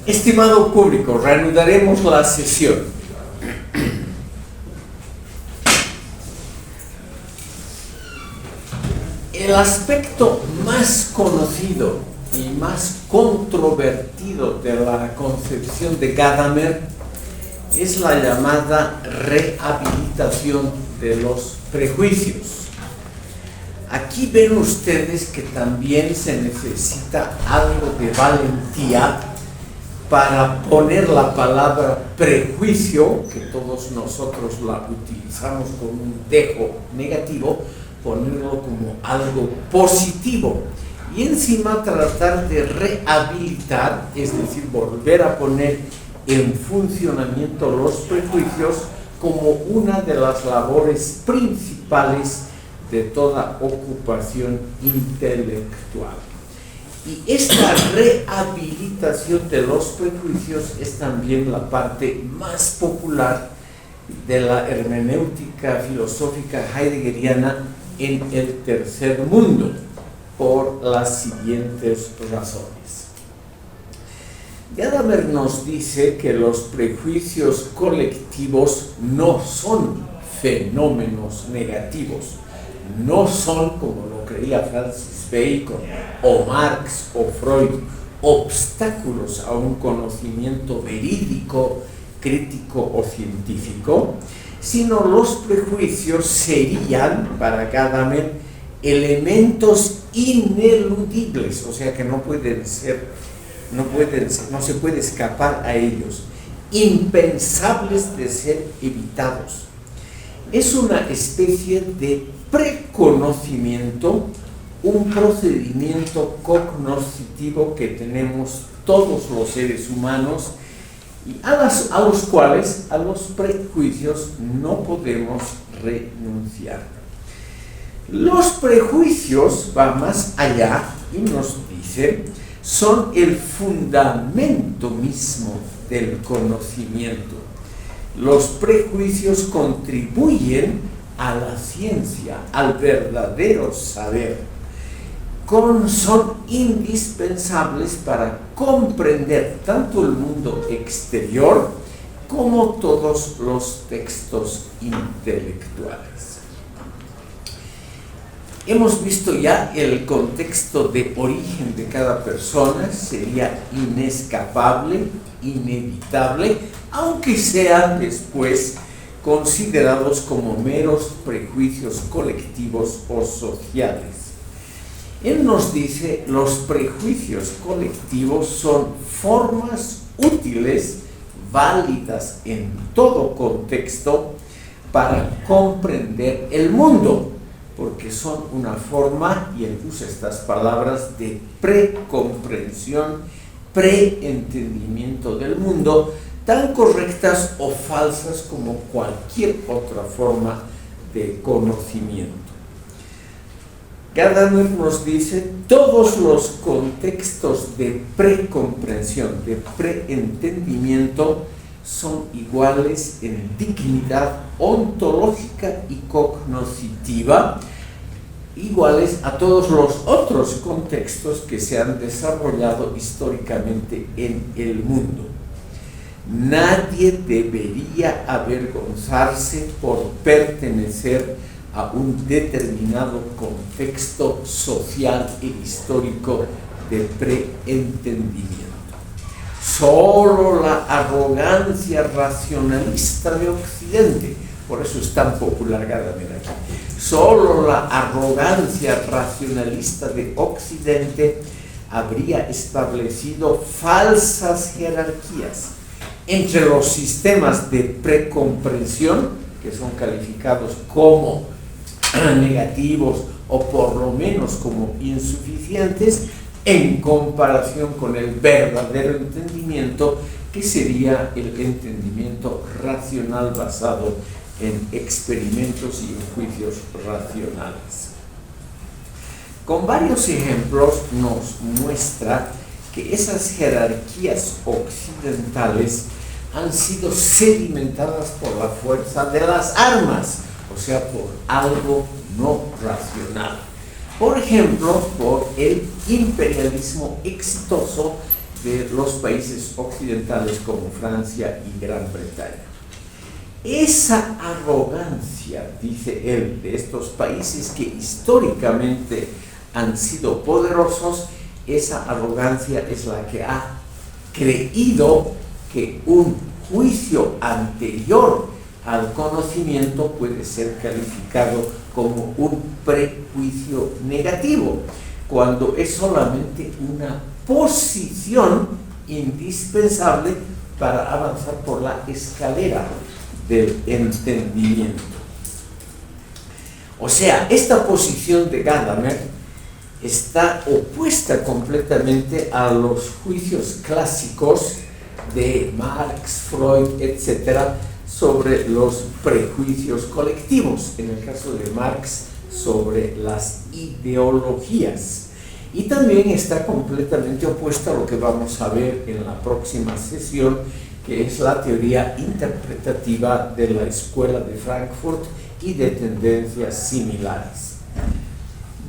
Estimado público, reanudaremos la sesión. El aspecto más conocido y más controvertido de la concepción de Gadamer es la llamada rehabilitación de los prejuicios. Aquí ven ustedes que también se necesita algo de valentía para poner la palabra prejuicio, que todos nosotros la utilizamos con un dejo negativo, ponerlo como algo positivo y encima tratar de rehabilitar, es decir, volver a poner en funcionamiento los prejuicios como una de las labores principales de toda ocupación intelectual. Y esta rehabilitación de los prejuicios es también la parte más popular de la hermenéutica filosófica heideggeriana en el tercer mundo, por las siguientes razones. Gadamer nos dice que los prejuicios colectivos no son fenómenos negativos, no son, como lo creía Francis Bacon o Marx o Freud, obstáculos a un conocimiento verídico, crítico o científico, sino los prejuicios serían, para Gadamer, elementos ineludibles, o sea que no se puede escapar a ellos, impensables de ser evitados. Es una especie de preconocimiento, un procedimiento cognoscitivo que tenemos todos los seres humanos y a los prejuicios no podemos renunciar. Los prejuicios van más allá y nos dice, son el fundamento mismo del conocimiento. Los prejuicios contribuyen a la ciencia, al verdadero saber. Son indispensables para comprender tanto el mundo exterior como todos los textos intelectuales. Hemos visto ya el contexto de origen de cada persona, sería inescapable, inevitable, aunque sean después considerados como meros prejuicios colectivos o sociales. Él nos dice, los prejuicios colectivos son formas útiles, válidas en todo contexto, para comprender el mundo, porque son una forma, y él usa estas palabras, de precomprensión, preentendimiento del mundo, tan correctas o falsas como cualquier otra forma de conocimiento. Gadamer nos dice, todos los contextos de precomprensión, de preentendimiento, son iguales en dignidad ontológica y cognoscitiva, iguales a todos los otros contextos que se han desarrollado históricamente en el mundo. Nadie debería avergonzarse por pertenecer a un determinado contexto social e histórico de preentendimiento. Solo la arrogancia racionalista de Occidente, por eso es tan popular Gadamer aquí, solo la arrogancia racionalista de Occidente habría establecido falsas jerarquías entre los sistemas de precomprensión, que son calificados como negativos o por lo menos como insuficientes, en comparación con el verdadero entendimiento, que sería el entendimiento racional basado en experimentos y en juicios racionales. Con varios ejemplos nos muestra que esas jerarquías occidentales han sido sedimentadas por la fuerza de las armas, o sea, por algo no racional. Por ejemplo, por el imperialismo exitoso de los países occidentales como Francia y Gran Bretaña. Esa arrogancia, dice él, de estos países que históricamente han sido poderosos, esa arrogancia es la que ha creído que un juicio anterior al conocimiento puede ser calificado como un prejuicio negativo, cuando es solamente una posición indispensable para avanzar por la escalera del entendimiento. O sea, esta posición de Gadamer está opuesta completamente a los juicios clásicos de Marx, Freud, etcétera, sobre los prejuicios colectivos, en el caso de Marx, sobre las ideologías. Y también está completamente opuesta a lo que vamos a ver en la próxima sesión, que es la teoría interpretativa de la Escuela de Frankfurt y de tendencias similares.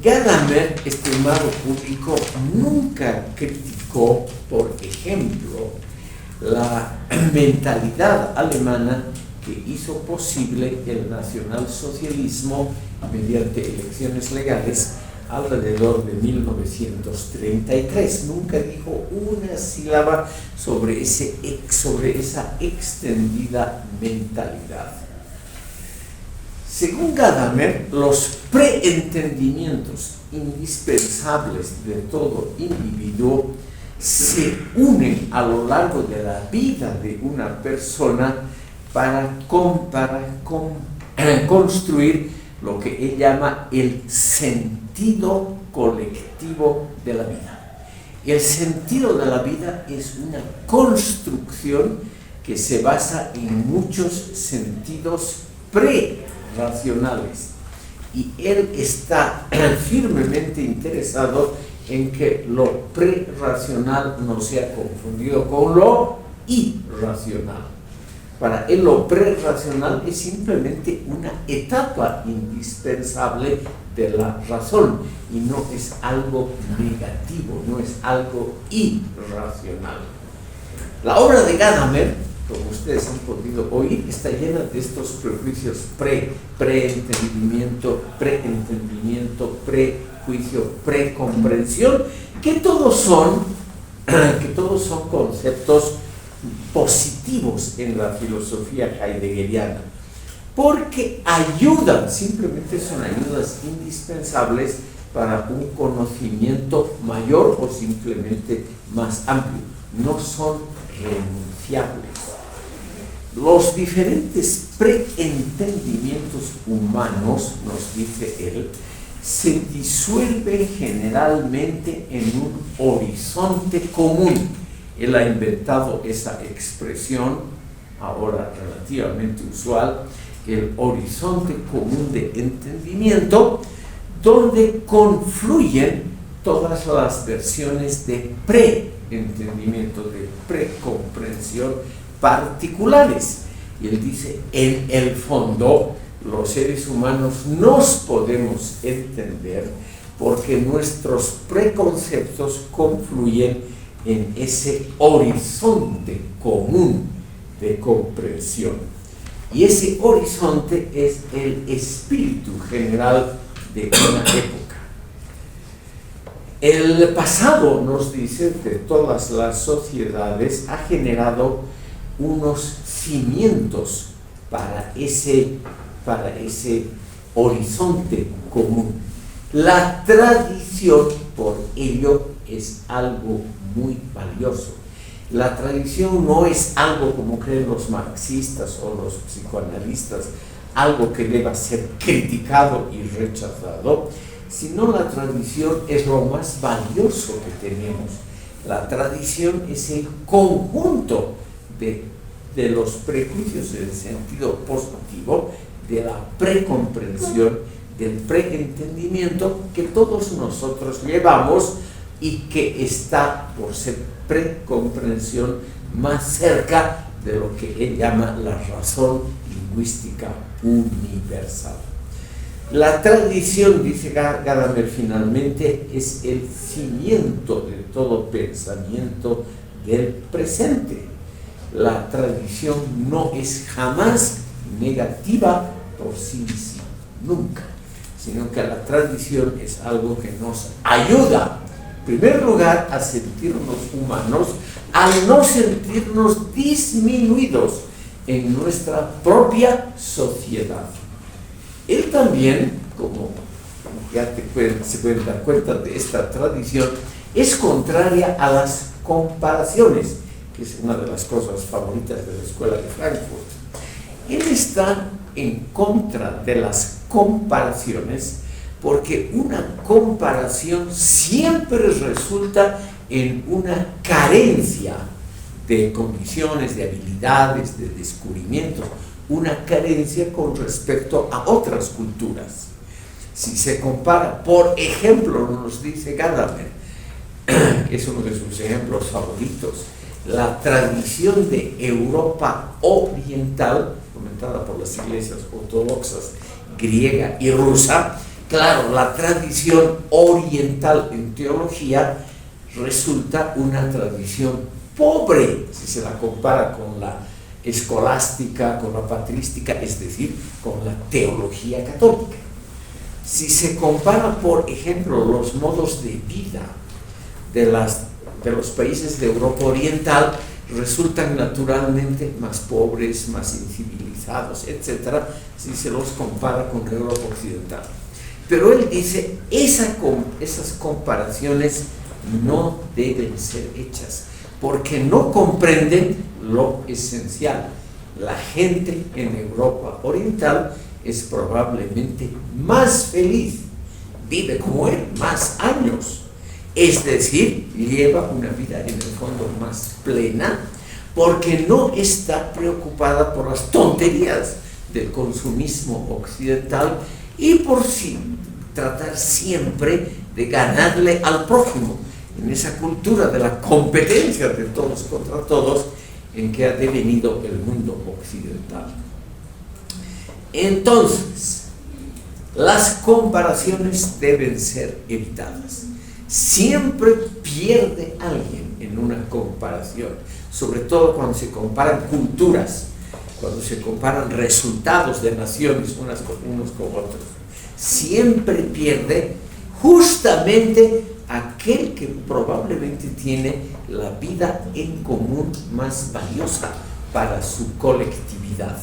Gadamer, estimado público, nunca criticó, por ejemplo, la mentalidad alemana que hizo posible el nacionalsocialismo mediante elecciones legales alrededor de 1933. Nunca dijo una sílaba sobre esa extendida mentalidad. Según Gadamer, los preentendimientos indispensables de todo individuo se unen a lo largo de la vida de una persona para construir lo que él llama el sentido colectivo de la vida. El sentido de la vida es una construcción que se basa en muchos sentidos prerracionales, y él está firmemente interesado en que lo prerracional no sea confundido con lo irracional. Para él lo prerracional es simplemente una etapa indispensable de la razón y no es algo negativo, no es algo irracional. La obra de Gadamer, como ustedes han podido oír, está llena de estos prejuicios preentendimiento, prejuicio, precomprensión, que todos son conceptos positivos en la filosofía heideggeriana, porque ayudan, simplemente son ayudas indispensables para un conocimiento mayor o simplemente más amplio, no son renunciables. Los diferentes preentendimientos humanos, nos dice él, se disuelven generalmente en un horizonte común. Él ha inventado esa expresión, ahora relativamente usual, el horizonte común de entendimiento, donde confluyen todas las versiones de preentendimiento, de precomprensión particulares. Y él dice, en el fondo, los seres humanos nos podemos entender porque nuestros preconceptos confluyen en ese horizonte común de comprensión. Y ese horizonte es el espíritu general de una época. El pasado, nos dice, de todas las sociedades ha generado unos cimientos para ese horizonte común. La tradición, por ello, es algo muy valioso. La tradición no es algo, como creen los marxistas o los psicoanalistas, algo que deba ser criticado y rechazado, sino la tradición es lo más valioso que tenemos. La tradición es el conjunto de los prejuicios en sentido positivo, de la precomprensión, del preentendimiento que todos nosotros llevamos y que está, por ser precomprensión, más cerca de lo que él llama la razón lingüística universal. La tradición, dice Gadamer finalmente, es el cimiento de todo pensamiento del presente. La tradición no es jamás negativa por sí misma, nunca, sino que la tradición es algo que nos ayuda, en primer lugar, a sentirnos humanos, al no sentirnos disminuidos en nuestra propia sociedad. Él también, como ya se pueden dar cuenta de esta tradición, es contraria a las comparaciones, que es una de las cosas favoritas de la escuela de Frankfurt. Él está en contra de las comparaciones porque una comparación siempre resulta en una carencia de condiciones, de habilidades, de descubrimientos, una carencia con respecto a otras culturas. Si se compara, por ejemplo, nos dice Gadamer, es uno de sus ejemplos favoritos, la tradición de Europa oriental, comentada por las iglesias ortodoxas griega y rusa. Claro, la tradición oriental en teología resulta una tradición pobre si se la compara con la escolástica, con la patrística, es decir, con la teología católica. Si se compara, por ejemplo, los modos de vida de los países de Europa Oriental, resultan naturalmente más pobres, más incivilizados, etc., si se los compara con Europa Occidental. Pero él dice, esas comparaciones no deben ser hechas, porque no comprenden lo esencial. La gente en Europa Oriental es probablemente más feliz, vive como él más años, es decir, lleva una vida en el fondo más plena, porque no está preocupada por las tonterías del consumismo occidental y por sí tratar siempre de ganarle al prójimo en esa cultura de la competencia de todos contra todos en que ha devenido el mundo occidental. Entonces, las comparaciones deben ser evitadas. Siempre pierde alguien en una comparación, sobre todo cuando se comparan culturas, cuando se comparan resultados de naciones unos con otros. Siempre pierde justamente aquel que probablemente tiene la vida en común más valiosa para su colectividad.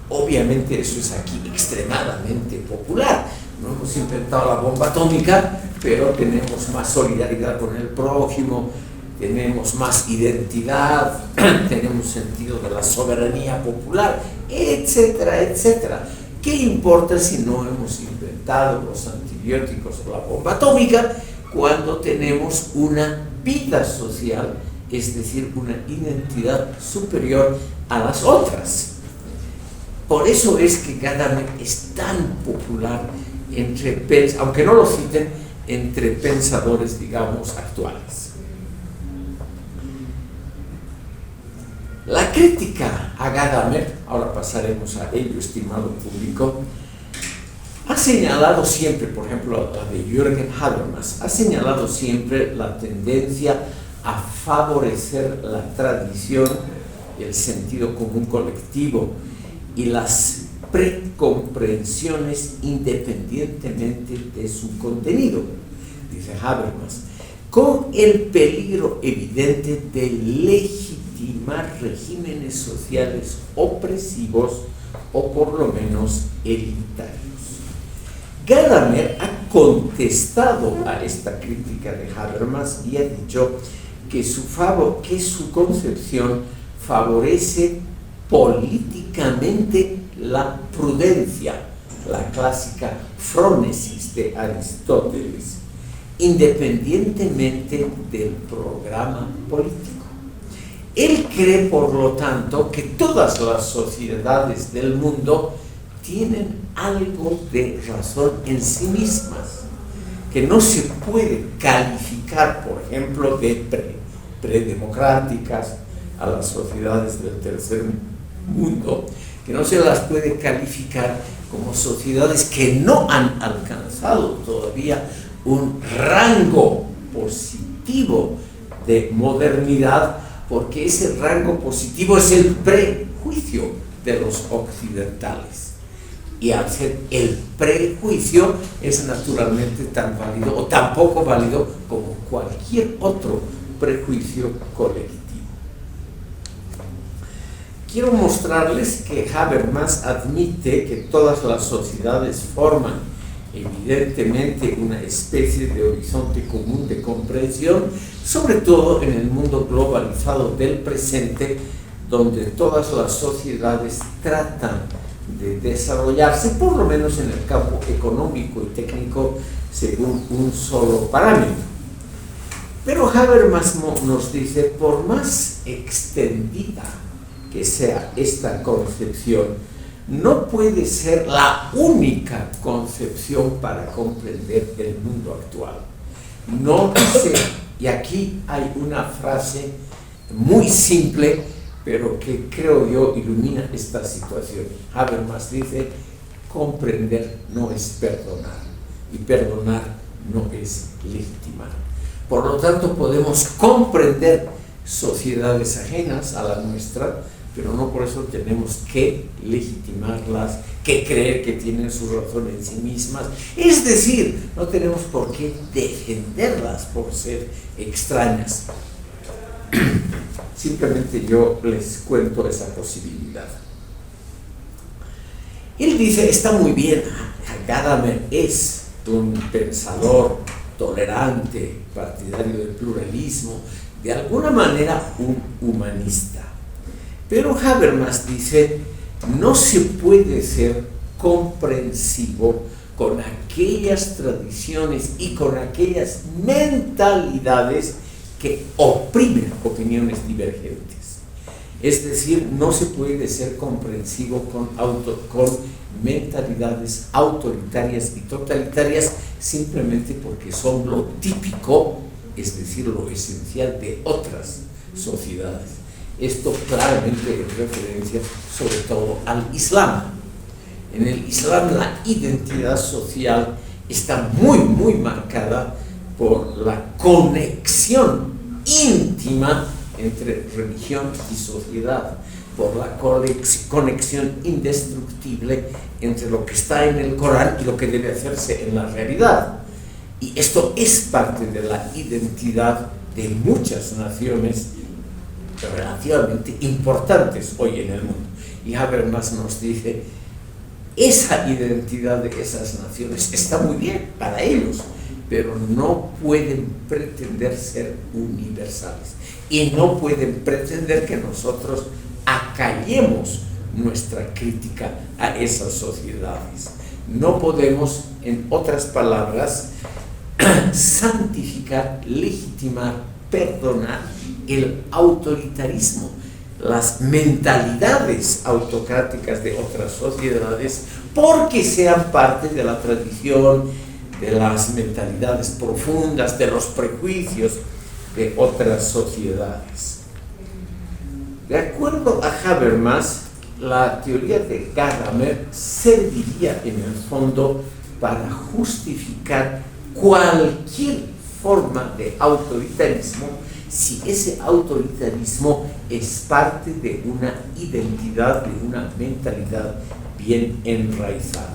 Obviamente eso es aquí extremadamente popular. No hemos inventado la bomba atómica, pero tenemos más solidaridad con el prójimo, tenemos más identidad, tenemos sentido de la soberanía popular, etcétera, etcétera. ¿Qué importa si no hemos inventado los antibióticos o la bomba atómica cuando tenemos una vida social, es decir, una identidad superior a las otras? Por eso es que Gadamer es tan popular aunque no lo citen, entre pensadores, digamos, actuales. La crítica a Gadamer, ahora pasaremos a ello, estimado público, ha señalado siempre, por ejemplo, la de Jürgen Habermas, ha señalado siempre la tendencia a favorecer la tradición, el sentido común colectivo y las precomprensiones independientemente de su contenido, dice Habermas, con el peligro evidente de legitimar regímenes sociales opresivos o por lo menos elitarios. Gadamer ha contestado a esta crítica de Habermas y ha dicho que su concepción favorece políticamente la prudencia, la clásica frónesis de Aristóteles, independientemente del programa político. Él cree, por lo tanto, que todas las sociedades del mundo tienen algo de razón en sí mismas, que no se puede calificar, por ejemplo, de predemocráticas a las sociedades del tercer mundo, que no se las puede calificar como sociedades que no han alcanzado todavía un rango positivo de modernidad, porque ese rango positivo es el prejuicio de los occidentales. Y al ser el prejuicio es naturalmente tan válido o tan poco válido como cualquier otro prejuicio colectivo. Quiero mostrarles que Habermas admite que todas las sociedades forman evidentemente una especie de horizonte común de comprensión, sobre todo en el mundo globalizado del presente, donde todas las sociedades tratan de desarrollarse, por lo menos en el campo económico y técnico, según un solo parámetro. Pero Habermas nos dice, por más extendida que sea esta concepción, no puede ser la única concepción para comprender el mundo actual. No sé, y aquí hay una frase muy simple, pero que creo yo ilumina esta situación. Habermas dice, comprender no es perdonar, y perdonar no es legitimar. Por lo tanto, podemos comprender sociedades ajenas a la nuestra, pero no por eso tenemos que legitimarlas, que creer que tienen su razón en sí mismas. Es decir, no tenemos por qué defenderlas por ser extrañas. Simplemente yo les cuento esa posibilidad. Él dice, está muy bien, Gadamer es un pensador tolerante, partidario del pluralismo, de alguna manera un humanista. Pero Habermas dice, no se puede ser comprensivo con aquellas tradiciones y con aquellas mentalidades que oprimen opiniones divergentes. Es decir, no se puede ser comprensivo con mentalidades autoritarias y totalitarias simplemente porque son lo típico, es decir, lo esencial de otras sociedades. Esto claramente en referencia sobre todo al Islam. En el Islam la identidad social está muy marcada por la conexión íntima entre religión y sociedad, por la conexión indestructible entre lo que está en el Corán y lo que debe hacerse en la realidad. Y esto es parte de la identidad de muchas naciones relativamente importantes hoy en el mundo. Y Habermas nos dice, esa identidad de esas naciones está muy bien para ellos, pero no pueden pretender ser universales y no pueden pretender que nosotros acallemos nuestra crítica a esas sociedades. No podemos, en otras palabras, santificar, legitimar, perdonar el autoritarismo, las mentalidades autocráticas de otras sociedades, porque sean parte de la tradición, de las mentalidades profundas, de los prejuicios de otras sociedades. De acuerdo a Habermas, la teoría de Gadamer serviría en el fondo para justificar cualquier forma de autoritarismo si ese autoritarismo es parte de una identidad, de una mentalidad bien enraizada.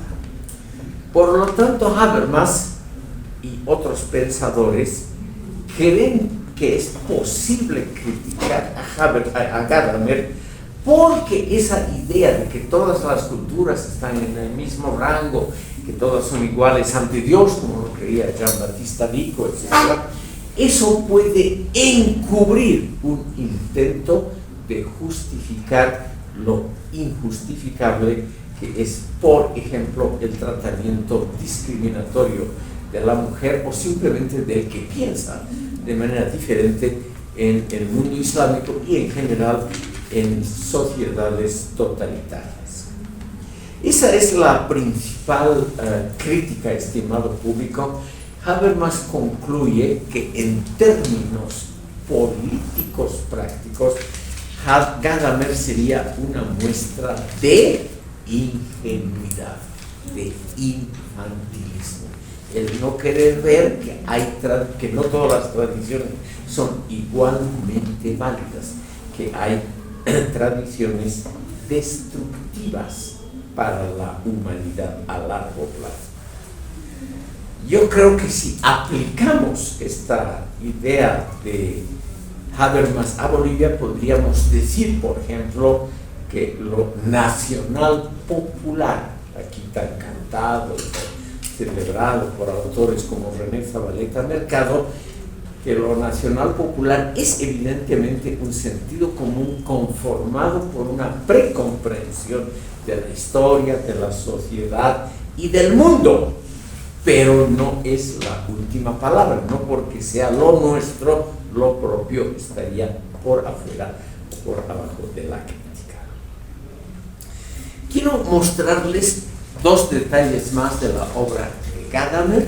Por lo tanto, Habermas y otros pensadores creen que es posible criticar a Gadamer porque esa idea de que todas las culturas están en el mismo rango, que todas son iguales ante Dios, como lo creía Jean-Baptiste Vico, etc., eso puede encubrir un intento de justificar lo injustificable, que es, por ejemplo, el tratamiento discriminatorio de la mujer o simplemente del que piensa de manera diferente en el mundo islámico y en general en sociedades totalitarias. Esa es la principal crítica, estimado público, Habermas concluye que en términos políticos prácticos, Gadamer sería una muestra de ingenuidad, de infantilismo. El no querer ver que no todas las tradiciones son igualmente válidas, que hay tradiciones destructivas para la humanidad a largo plazo. Yo creo que si aplicamos esta idea de Habermas a Bolivia, podríamos decir, por ejemplo, que lo nacional popular, aquí tan cantado y celebrado por autores como René Zabaleta Mercado, que lo nacional popular es evidentemente un sentido común conformado por una precomprensión de la historia, de la sociedad y del mundo, pero no es la última palabra, no porque sea lo nuestro, lo propio estaría por afuera o por abajo de la crítica. Quiero mostrarles dos detalles más de la obra de Gadamer.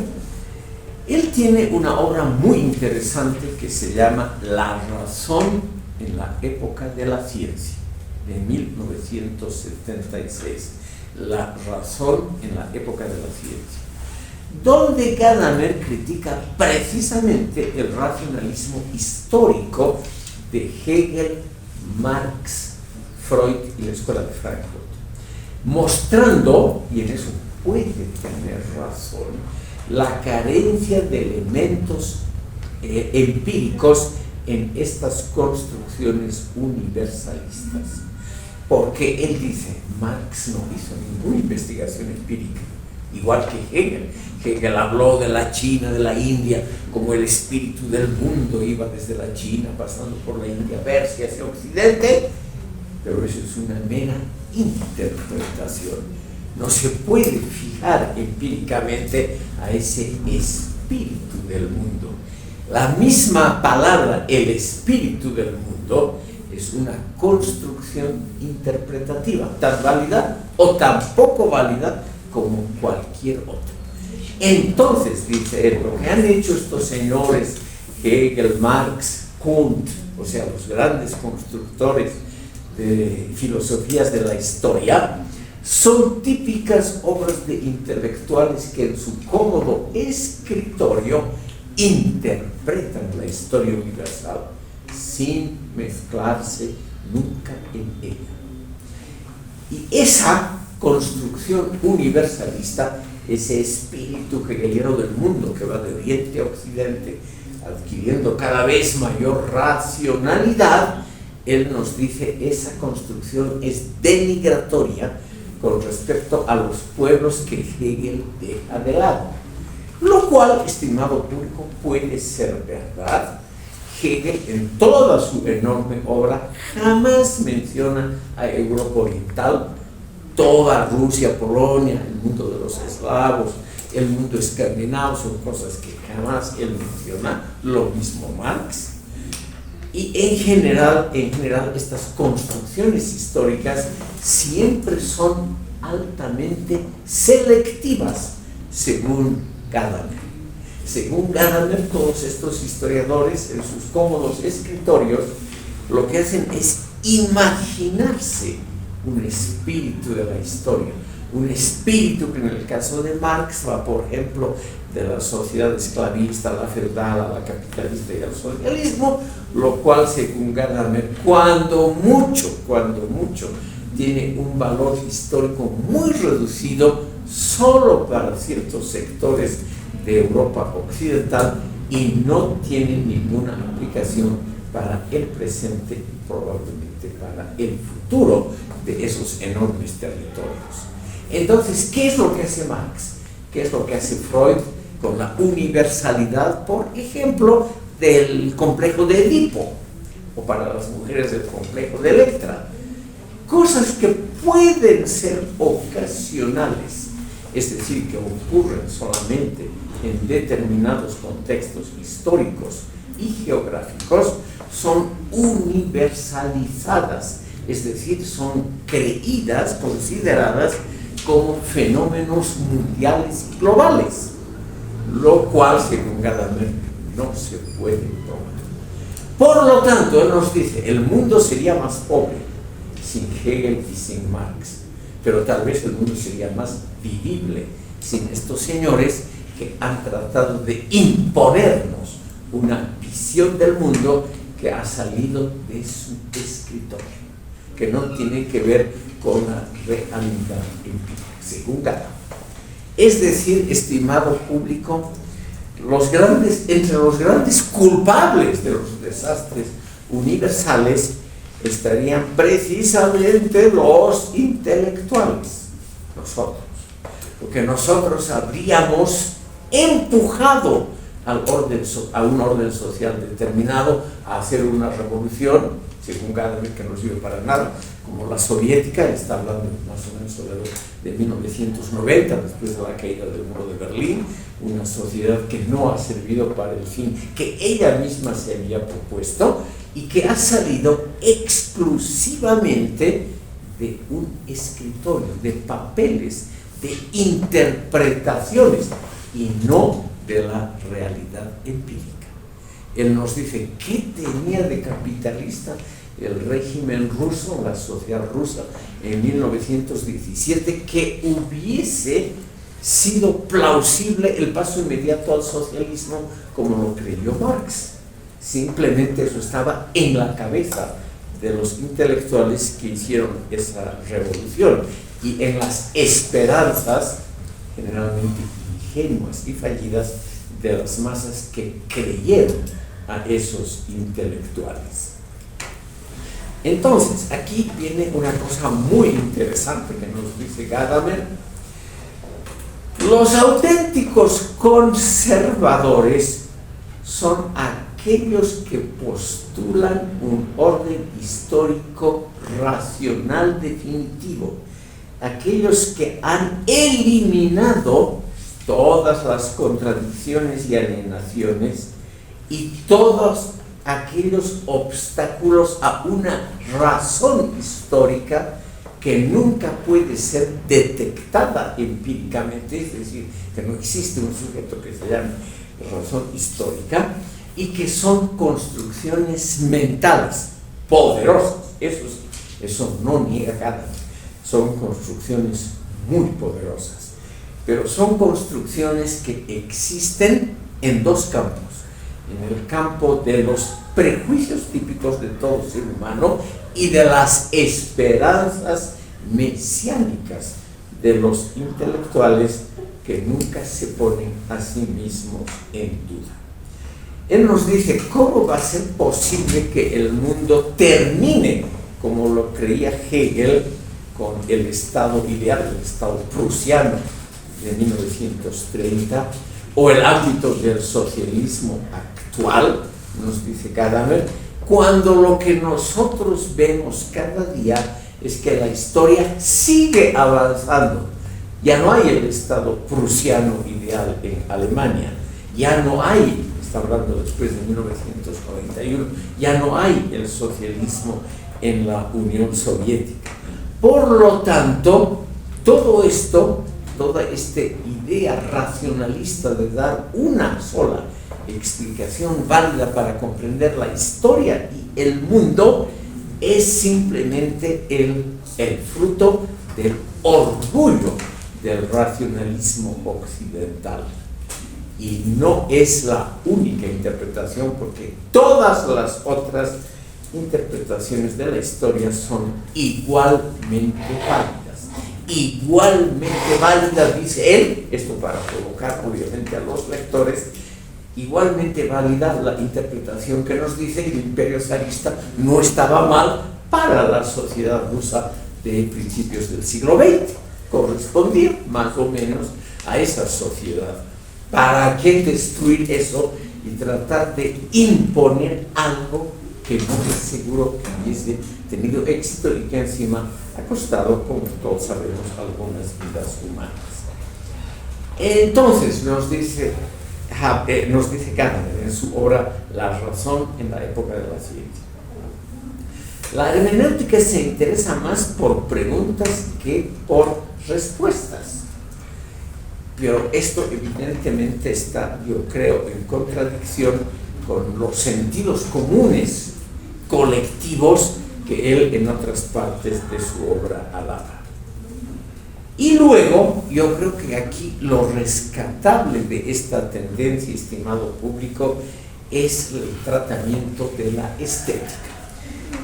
Él tiene una obra muy interesante que se llama La razón en la época de la ciencia, de 1976. La razón en la época de la ciencia, donde Gadamer critica precisamente el racionalismo histórico de Hegel, Marx, Freud y la Escuela de Frankfurt, mostrando, y en eso puede tener razón, la carencia de elementos empíricos en estas construcciones universalistas. Porque él dice, Marx no hizo ninguna investigación empírica, igual que Hegel. Hegel habló de la China, de la India, como el espíritu del mundo iba desde la China, pasando por la India, Persia, hacia Occidente, pero eso es una mera interpretación. No se puede fijar empíricamente a ese espíritu del mundo. La misma palabra, el espíritu del mundo, es una construcción interpretativa, tan válida o tan poco válida como cualquier otra. Entonces, dice él, lo que han hecho estos señores, Hegel, Marx, Kuhn, o sea, los grandes constructores de filosofías de la historia, son típicas obras de intelectuales que en su cómodo escritorio interpretan la historia universal sin mezclarse nunca en ella. Y esa construcción universalista, ese espíritu hegeliano del mundo que va de oriente a occidente, adquiriendo cada vez mayor racionalidad, él nos dice, esa construcción es denigratoria con respecto a los pueblos que Hegel deja de lado. Lo cual, estimado público, puede ser verdad. Hegel, en toda su enorme obra, jamás menciona a Europa Oriental, toda Rusia, Polonia, el mundo de los eslavos, el mundo escandinavo, son cosas que jamás él menciona, lo mismo Marx. Y en general, estas construcciones históricas siempre son altamente selectivas, según Gadamer. Según Gadamer, todos estos historiadores en sus cómodos escritorios lo que hacen es imaginarse un espíritu de la historia, un espíritu que en el caso de Marx va, por ejemplo, de la sociedad esclavista a la feudal, a la capitalista y al socialismo, lo cual, según Gadamer, cuando mucho, tiene un valor histórico muy reducido solo para ciertos sectores de Europa occidental y no tiene ninguna aplicación para el presente y probablemente para el futuro de esos enormes territorios. Entonces, ¿qué es lo que hace Marx? ¿Qué es lo que hace Freud con la universalidad, por ejemplo, del complejo de Edipo, o para las mujeres del complejo de Electra? Cosas que pueden ser ocasionales, es decir, que ocurren solamente en determinados contextos históricos y geográficos, son universalizadas, es decir, son creídas, consideradas como fenómenos mundiales y globales. lo cual, según Gadamer, no se puede tomar. Por lo tanto, él nos dice, el mundo sería más pobre sin Hegel y sin Marx, pero tal vez el mundo sería más vivible sin estos señores que han tratado de imponernos una visión del mundo que ha salido de su escritorio, que no tiene que ver con la realidad empírica, según Gadamer. Es decir, estimado público, entre los grandes culpables de los desastres universales estarían precisamente los intelectuales, nosotros, porque nosotros habríamos empujado a un orden social determinado a hacer una revolución, según Gadamer, que no sirve para nada, como la soviética. Está hablando más o menos de 1990, después de la caída del muro de Berlín, una sociedad que no ha servido para el fin que ella misma se había propuesto y que ha salido exclusivamente de un escritorio, de papeles, de interpretaciones y no de la realidad empírica. Él nos dice, ¿qué tenía de capitalista el régimen ruso, la sociedad rusa, en 1917, que hubiese sido plausible el paso inmediato al socialismo como lo creyó Marx? Simplemente eso estaba en la cabeza de los intelectuales que hicieron esa revolución y en las esperanzas generalmente ingenuas y fallidas de las masas que creyeron a esos intelectuales. Entonces, aquí viene una cosa muy interesante que nos dice Gadamer. Los auténticos conservadores son aquellos que postulan un orden histórico racional definitivo, aquellos que han eliminado todas las contradicciones y alienaciones y todos aquellos obstáculos a una razón histórica que nunca puede ser detectada empíricamente, es decir, que no existe un sujeto que se llame razón histórica, y que son construcciones mentales poderosas. Eso no niega nada, son construcciones muy poderosas, pero son construcciones que existen en dos campos: en el campo de los prejuicios típicos de todo ser humano y de las esperanzas mesiánicas de los intelectuales que nunca se ponen a sí mismos en duda. Él nos dice, ¿cómo va a ser posible que el mundo termine como lo creía Hegel con el Estado ideal, el Estado prusiano de 1930, o el ámbito del socialismo actual, nos dice Gadamer, cuando lo que nosotros vemos cada día es que la historia sigue avanzando? Ya no hay el Estado prusiano ideal en Alemania, ya no hay, está hablando después de 1991, ya no hay el socialismo en la Unión Soviética. Por lo tanto, todo esto, toda esta idea racionalista de dar una sola explicación válida para comprender la historia y el mundo, es simplemente el fruto del orgullo del racionalismo occidental. Y no es la única interpretación, porque todas las otras interpretaciones de la historia son igualmente válidas, dice él, esto para provocar obviamente a los lectores, igualmente válida la interpretación que nos dice que el imperio zarista no estaba mal para la sociedad rusa de principios del siglo XX, correspondía más o menos a esa sociedad. ¿Para qué destruir eso y tratar de imponer algo que no es seguro que hubiese tenido éxito y que encima ha costado, como todos sabemos, algunas vidas humanas? Entonces nos dice Gadamer en su obra La razón en la época de la ciencia: la hermenéutica se interesa más por preguntas que por respuestas. pero esto evidentemente está, yo creo, en contradicción con los sentidos comunes colectivos que él en otras partes de su obra alaba. Y luego, yo creo que aquí lo rescatable de esta tendencia, estimado público, es el tratamiento de la estética.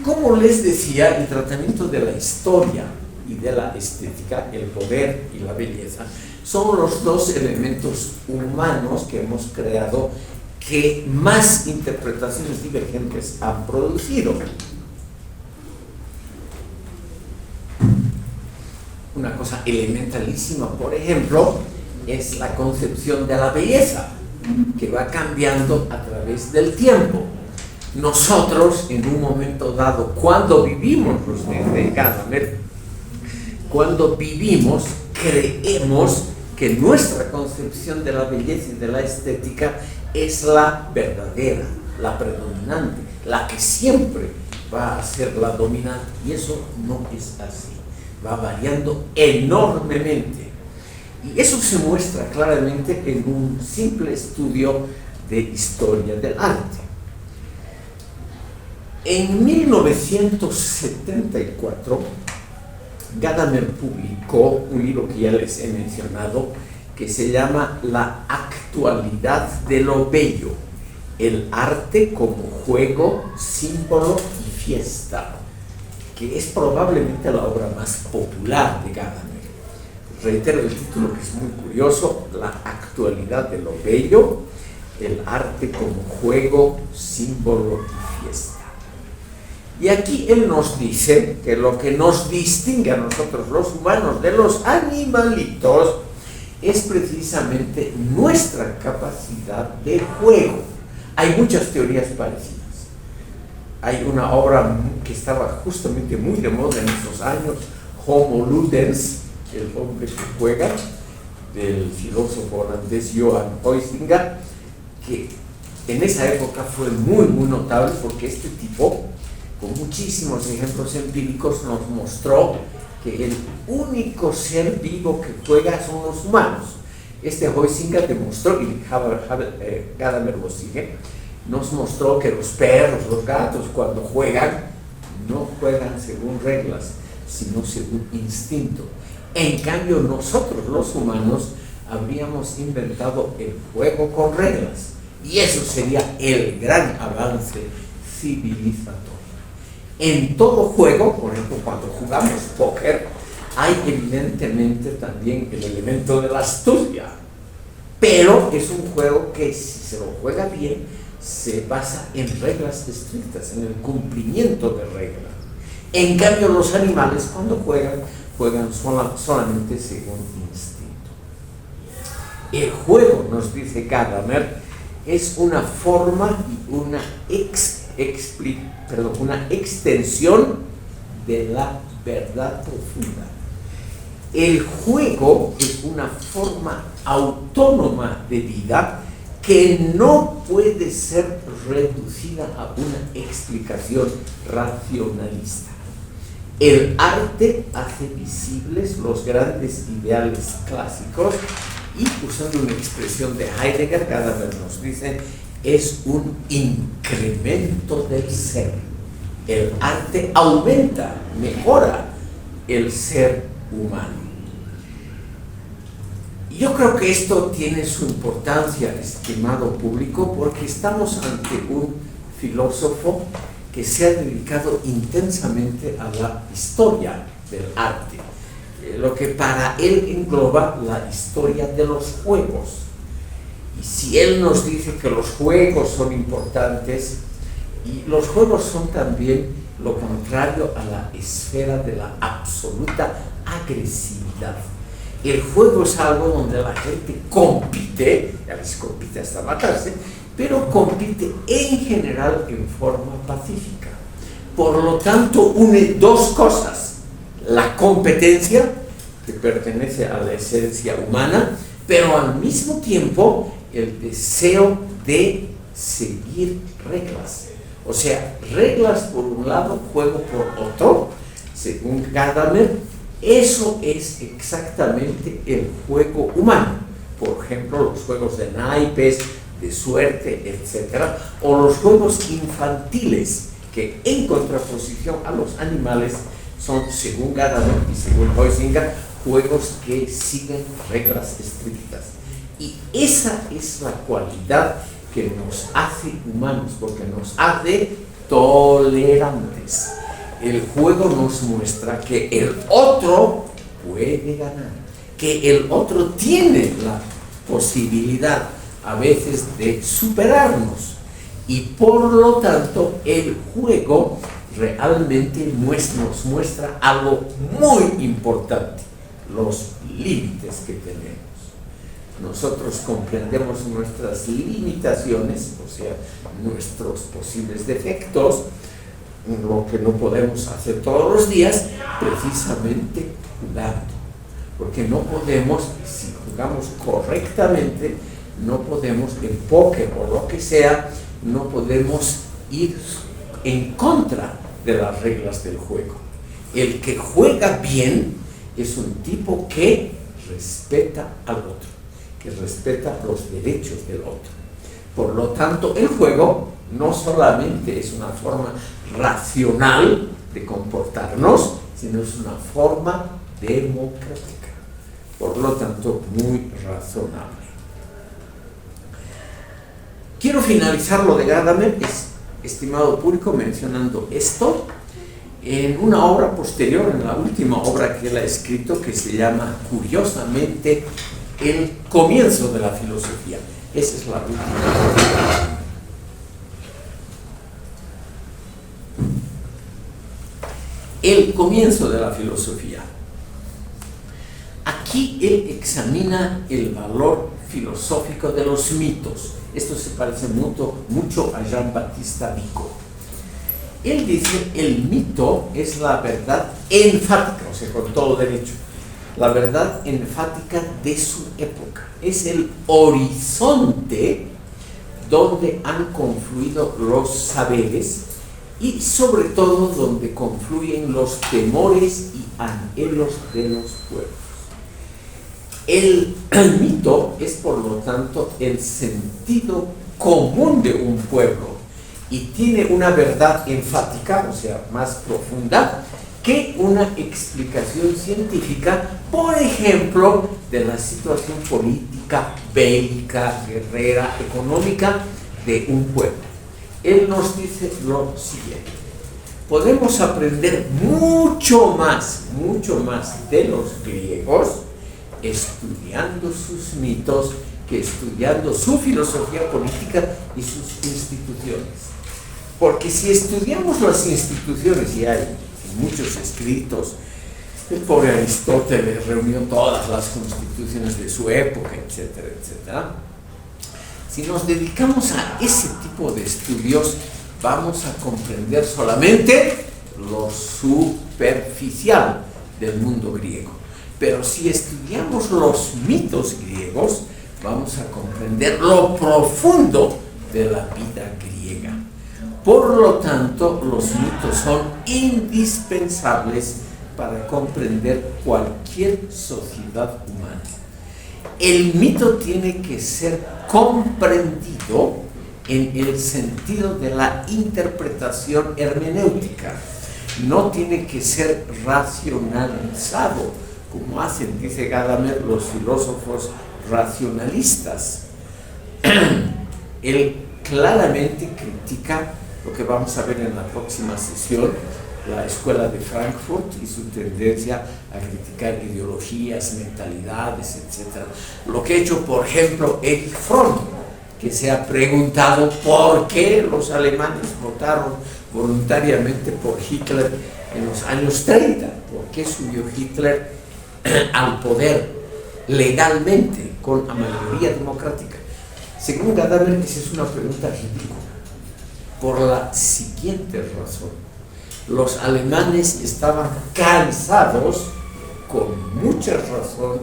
Como les decía, el tratamiento de la historia y de la estética, el poder y la belleza, son los dos elementos humanos que hemos creado que más interpretaciones divergentes han producido. Una cosa elementalísima, por ejemplo, es la concepción de la belleza, que va cambiando a través del tiempo. Nosotros, en un momento dado, cuando vivimos los de Gadamer, cuando vivimos, creemos que nuestra concepción de la belleza y de la estética es la verdadera, la predominante, la que siempre va a ser la dominante, y eso no es así. Va variando enormemente. Y eso se muestra claramente en un simple estudio de historia del arte. En 1974, Gadamer publicó un libro que ya les he mencionado, que se llama La actualidad de lo bello, el arte como juego, símbolo y fiesta, que es probablemente la obra más popular de Gadamer. Reitero el título, que es muy curioso: La actualidad de lo bello, el arte como juego, símbolo y fiesta. Y aquí él nos dice que lo que nos distingue a nosotros los humanos de los animalitos es precisamente nuestra capacidad de juego. Hay muchas teorías parecidas. Hay una obra que estaba justamente muy de moda en esos años, Homo Ludens, el hombre que juega, del filósofo holandés Johan Huizinga, que en esa época fue muy notable, porque este tipo, con muchísimos ejemplos empíricos, nos mostró que el único ser vivo que juega son los humanos. Este Huizinga demostró, y Gadamer lo sigue, nos mostró que los perros, los gatos, cuando juegan, no juegan según reglas, sino según instinto. En cambio, nosotros los humanos habríamos inventado el juego con reglas, y eso sería el gran avance civilizatorio. En todo juego, por ejemplo, cuando jugamos póker, hay evidentemente también el elemento de la astucia, pero es un juego que, si se lo juega bien, se basa en reglas estrictas, en el cumplimiento de reglas. En cambio, los animales, cuando juegan solamente según instinto. El juego, nos dice Gadamer, es una forma y una extensión de la verdad profunda. El juego es una forma autónoma de vida que no puede ser reducida a una explicación racionalista. El arte hace visibles los grandes ideales clásicos y, usando una expresión de Heidegger, Gadamer nos dice, es un incremento del ser. El arte aumenta, mejora el ser humano. Yo creo que esto tiene su importancia, estimado público, porque estamos ante un filósofo que se ha dedicado intensamente a la historia del arte, lo que para él engloba la historia de los juegos. Y si él nos dice que los juegos son importantes, y los juegos son también lo contrario a la esfera de la absoluta agresividad. El juego es algo donde la gente compite, a veces compite hasta matarse, pero compite en general en forma pacífica. Por lo tanto, une dos cosas: la competencia, que pertenece a la esencia humana, pero al mismo tiempo el deseo de seguir reglas. O sea, reglas por un lado, juego por otro, según Gadamer. Eso es exactamente el juego humano. por ejemplo, los juegos de naipes, de suerte, etc., o los juegos infantiles, que en contraposición a los animales son, según Gadamer y según Huizinga, juegos que siguen reglas estrictas. Y esa es la cualidad que nos hace humanos, porque nos hace tolerantes. El juego nos muestra que el otro puede ganar, que el otro tiene la posibilidad a veces de superarnos, y por lo tanto el juego realmente nos muestra algo muy importante: los límites que tenemos. Nosotros comprendemos nuestras limitaciones, o sea, nuestros posibles defectos, lo que no podemos hacer todos los días, precisamente jugando. Porque no podemos, si jugamos correctamente, no podemos, en póker o lo que sea, no podemos ir en contra de las reglas del juego. El que juega bien es un tipo que respeta al otro, que respeta los derechos del otro. Por lo tanto, el juego no solamente es una forma racional de comportarnos, sino es una forma democrática. Por lo tanto, muy razonable. Quiero finalizar lo de Gadamer, estimado público, mencionando esto en una obra posterior, en la última obra que él ha escrito, que se llama, curiosamente, El comienzo de la filosofía. Esa es la última. El comienzo de la filosofía. Aquí él examina el valor filosófico de los mitos. Esto se parece mucho a Jean-Baptiste Vico. Él dice: el mito es la verdad enfática, o sea, con todo derecho, la verdad enfática de su época. Es el horizonte donde han confluido los saberes y sobre todo donde confluyen los temores y anhelos de los pueblos. El mito es, por lo tanto, el sentido común de un pueblo y tiene una verdad enfática, o sea, más profunda, que una explicación científica, por ejemplo, de la situación política, bélica, guerrera, económica de un pueblo. Él nos dice lo siguiente: podemos aprender mucho más de los griegos estudiando sus mitos que estudiando su filosofía política y sus instituciones. Porque si estudiamos las instituciones, y hay muchos escritos, el pobre Aristóteles reunió todas las constituciones de su época, etcétera, etcétera. Si nos dedicamos a ese tipo de estudios, vamos a comprender solamente lo superficial del mundo griego. Pero si estudiamos los mitos griegos, vamos a comprender lo profundo de la vida griega. Por lo tanto, los mitos son indispensables para comprender cualquier sociedad humana. El mito tiene que ser comprendido en el sentido de la interpretación hermenéutica. No tiene que ser racionalizado, como hacen, dice Gadamer, los filósofos racionalistas. Él claramente critica lo que vamos a ver en la próxima sesión, la escuela de Frankfurt y su tendencia a criticar ideologías, mentalidades, etc. Lo que ha hecho, por ejemplo, Erich Fromm, que se ha preguntado por qué los alemanes votaron voluntariamente por Hitler en los años 30, por qué subió Hitler al poder legalmente con la mayoría democrática. Según Gadamer, esa es una pregunta ridícula, por la siguiente razón: los alemanes estaban cansados, con mucha razón,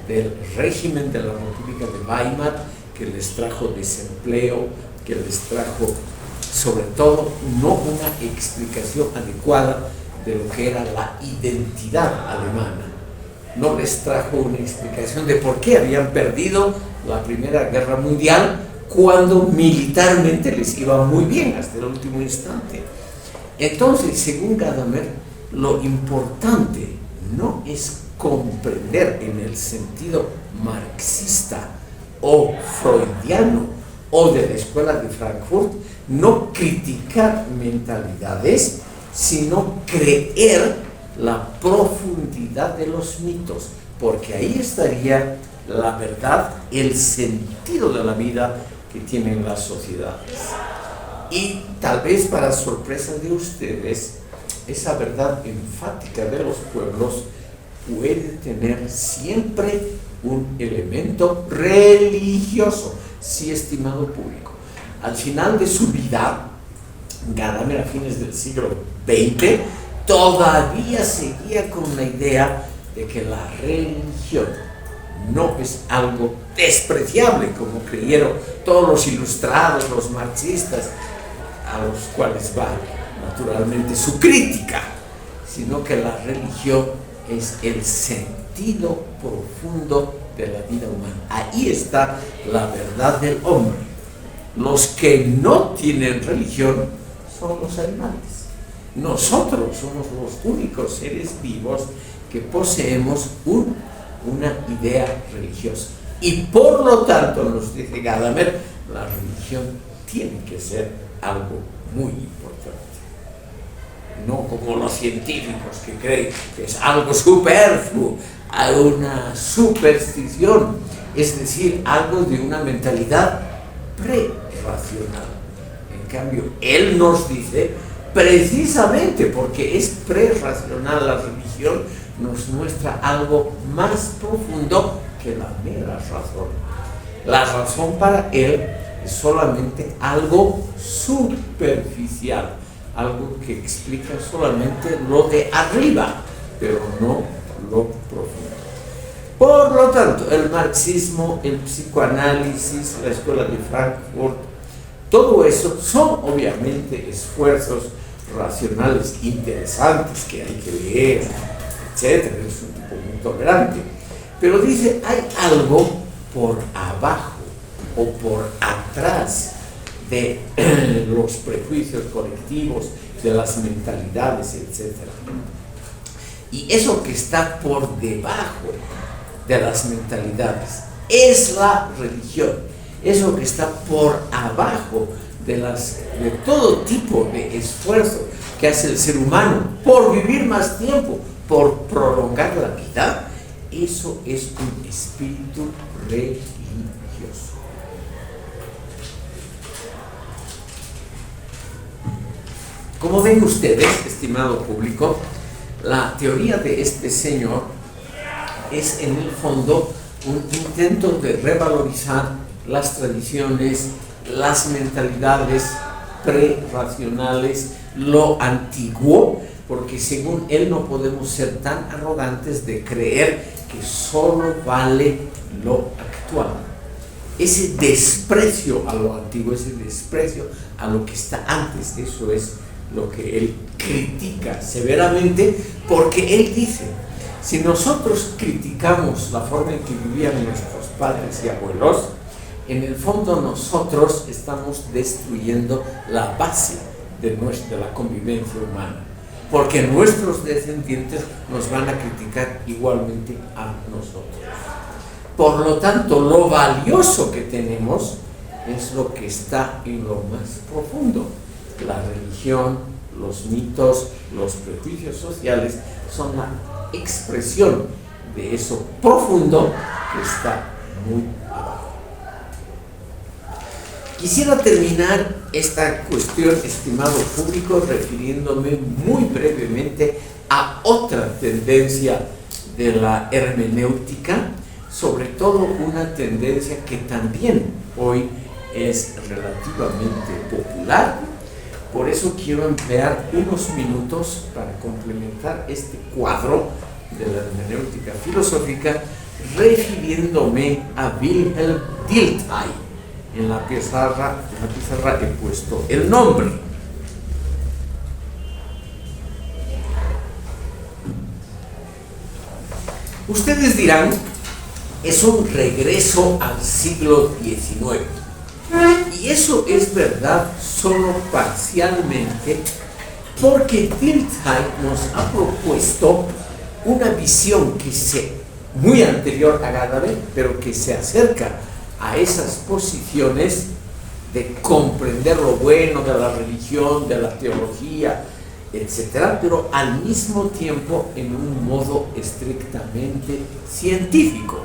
del régimen de la República de Weimar, que les trajo desempleo, que les trajo, sobre todo, no una explicación adecuada de lo que era la identidad alemana. no les trajo una explicación de por qué habían perdido la Primera Guerra Mundial cuando militarmente les iba muy bien hasta el último instante. Entonces, según Gadamer, lo importante no es comprender en el sentido marxista o freudiano o de la Escuela de Frankfurt, no criticar mentalidades, sino creer la profundidad de los mitos, porque ahí estaría la verdad, el sentido de la vida que tienen las sociedades. Y tal vez para sorpresa de ustedes, esa verdad enfática de los pueblos puede tener siempre un elemento religioso. Sí, estimado público, al final de su vida, Gadamer a fines del siglo XX, todavía seguía con la idea de que la religión no es algo despreciable, como creyeron todos los ilustrados, los marxistas, a los cuales va naturalmente su crítica, sino que la religión es el sentido profundo de la vida humana. Ahí está la verdad del hombre. Los que no tienen religión son los animales. Nosotros somos los únicos seres vivos que poseemos una idea religiosa. Y por lo tanto, nos dice Gadamer, la religión tiene que ser algo muy importante. No como los científicos que creen que es algo superfluo, hay una superstición, es decir, algo de una mentalidad prerracional. En cambio, él nos dice, precisamente porque es prerracional la religión, nos muestra algo más profundo que la mera razón. La razón para él es solamente algo superficial, algo que explica solamente lo de arriba, pero no lo profundo. Por lo tanto, el marxismo, el psicoanálisis, la Escuela de Frankfurt, todo eso son obviamente esfuerzos racionales interesantes que hay que leer, etc. Es un tipo muy tolerante. Pero dice, hay algo por abajo o por atrás de los prejuicios colectivos, de las mentalidades, etc. Y eso que está por debajo de las mentalidades es la religión. Eso que está por abajo de todo tipo de esfuerzo que hace el ser humano por vivir más tiempo, por prolongar la vida, eso es un espíritu religioso. Como ven ustedes, estimado público, la teoría de este señor es en el fondo un intento de revalorizar las tradiciones, las mentalidades prerracionales, lo antiguo, porque según él no podemos ser tan arrogantes de creer que solo vale lo actual. Ese desprecio a lo antiguo, ese desprecio a lo que está antes, eso es lo que él critica severamente, porque él dice, si nosotros criticamos la forma en que vivían nuestros padres y abuelos, en el fondo nosotros estamos destruyendo la base de la convivencia humana, porque nuestros descendientes nos van a criticar igualmente a nosotros. Por lo tanto, lo valioso que tenemos es lo que está en lo más profundo. La religión, los mitos, los prejuicios sociales son la expresión de eso profundo que está muy abajo. Quisiera terminar esta cuestión, estimado público, refiriéndome muy brevemente a otra tendencia de la hermenéutica, sobre todo una tendencia que también hoy es relativamente popular. Por eso quiero emplear unos minutos para complementar este cuadro de la hermenéutica filosófica, refiriéndome a Wilhelm Dilthey. En la pizarra he puesto el nombre. Ustedes dirán, es un regreso al siglo XIX. Y eso es verdad solo parcialmente, porque Dilthey nos ha propuesto una visión muy anterior a Gadamer, pero que se acerca a esas posiciones de comprender lo bueno de la religión, de la teología, etcétera, pero al mismo tiempo en un modo estrictamente científico.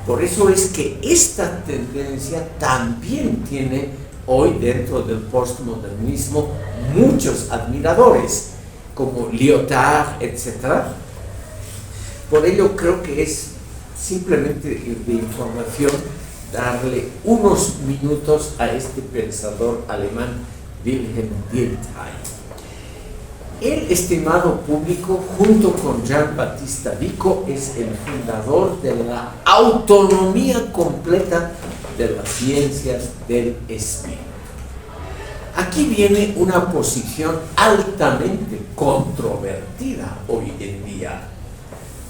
Por eso es que esta tendencia también tiene hoy dentro del postmodernismo muchos admiradores, como Lyotard, etc. Por ello creo que es simplemente de información darle unos minutos a este pensador alemán Wilhelm Dilthey. El estimado público, junto con Gian Battista Vico, es el fundador de la autonomía completa de las ciencias del espíritu. Aquí viene una posición altamente controvertida hoy en día,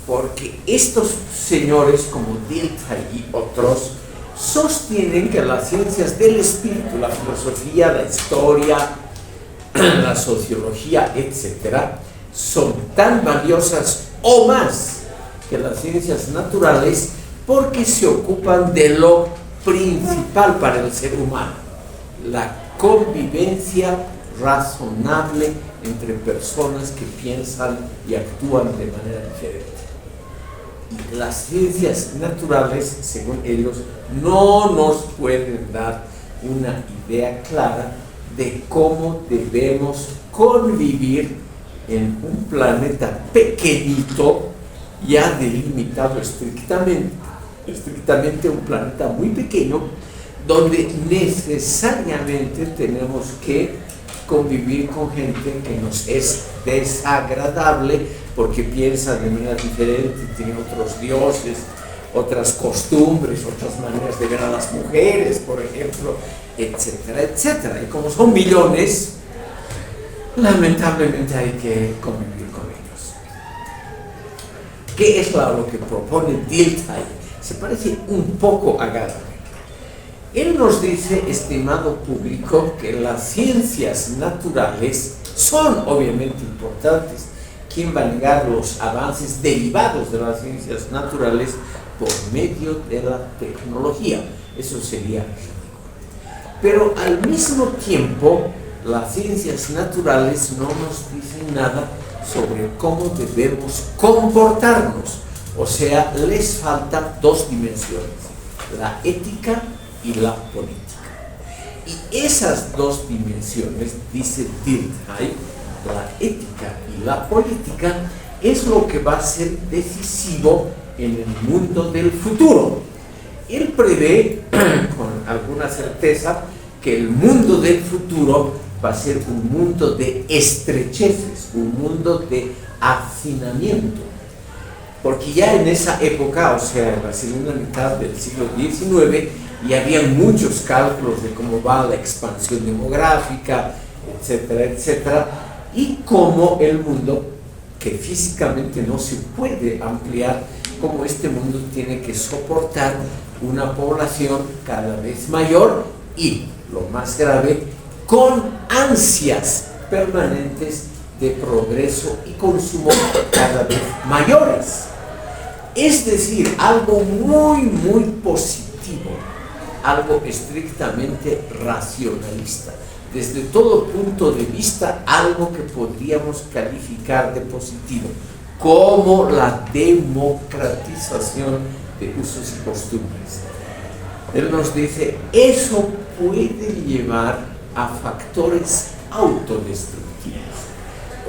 porque estos señores como Dilthey y otros sostienen que las ciencias del espíritu, la filosofía, la historia, la sociología, etcétera, son tan valiosas o más que las ciencias naturales porque se ocupan de lo principal para el ser humano, la convivencia razonable entre personas que piensan y actúan de manera diferente. Y las ciencias naturales, según ellos, no nos pueden dar una idea clara de cómo debemos convivir en un planeta pequeñito, ya delimitado estrictamente un planeta muy pequeño, donde necesariamente tenemos que convivir con gente que nos es desagradable porque piensa de manera diferente, tiene otros dioses, otras costumbres, otras maneras de ver a las mujeres, por ejemplo, etcétera, etcétera. Y como son millones, lamentablemente hay que convivir con ellos. ¿Qué es lo que propone Dilthey? Se parece un poco a Gadamer. Él nos dice, estimado público, que las ciencias naturales son obviamente importantes. ¿Quién va a negar los avances derivados de las ciencias naturales por medio de la tecnología? Eso sería ridículo. Pero al mismo tiempo, las ciencias naturales no nos dicen nada sobre cómo debemos comportarnos. O sea, les faltan dos dimensiones, la ética y la política. Y esas dos dimensiones, dice Dilthey, la ética y la política, es lo que va a ser decisivo en el mundo del futuro. Él prevé con alguna certeza que el mundo del futuro va a ser un mundo de estrecheces, un mundo de hacinamiento. Porque ya en esa época, o sea, en la segunda mitad del siglo XIX, y había muchos cálculos de cómo va la expansión demográfica, etcétera, etcétera, y cómo el mundo, que físicamente no se puede ampliar, cómo este mundo tiene que soportar una población cada vez mayor y, lo más grave, con ansias permanentes de progreso y consumo cada vez mayores. Es decir, algo muy, muy positivo, algo estrictamente racionalista. Desde todo punto de vista, algo que podríamos calificar de positivo, como la democratización de usos y costumbres. Él nos dice, eso puede llevar a factores autodestructivos.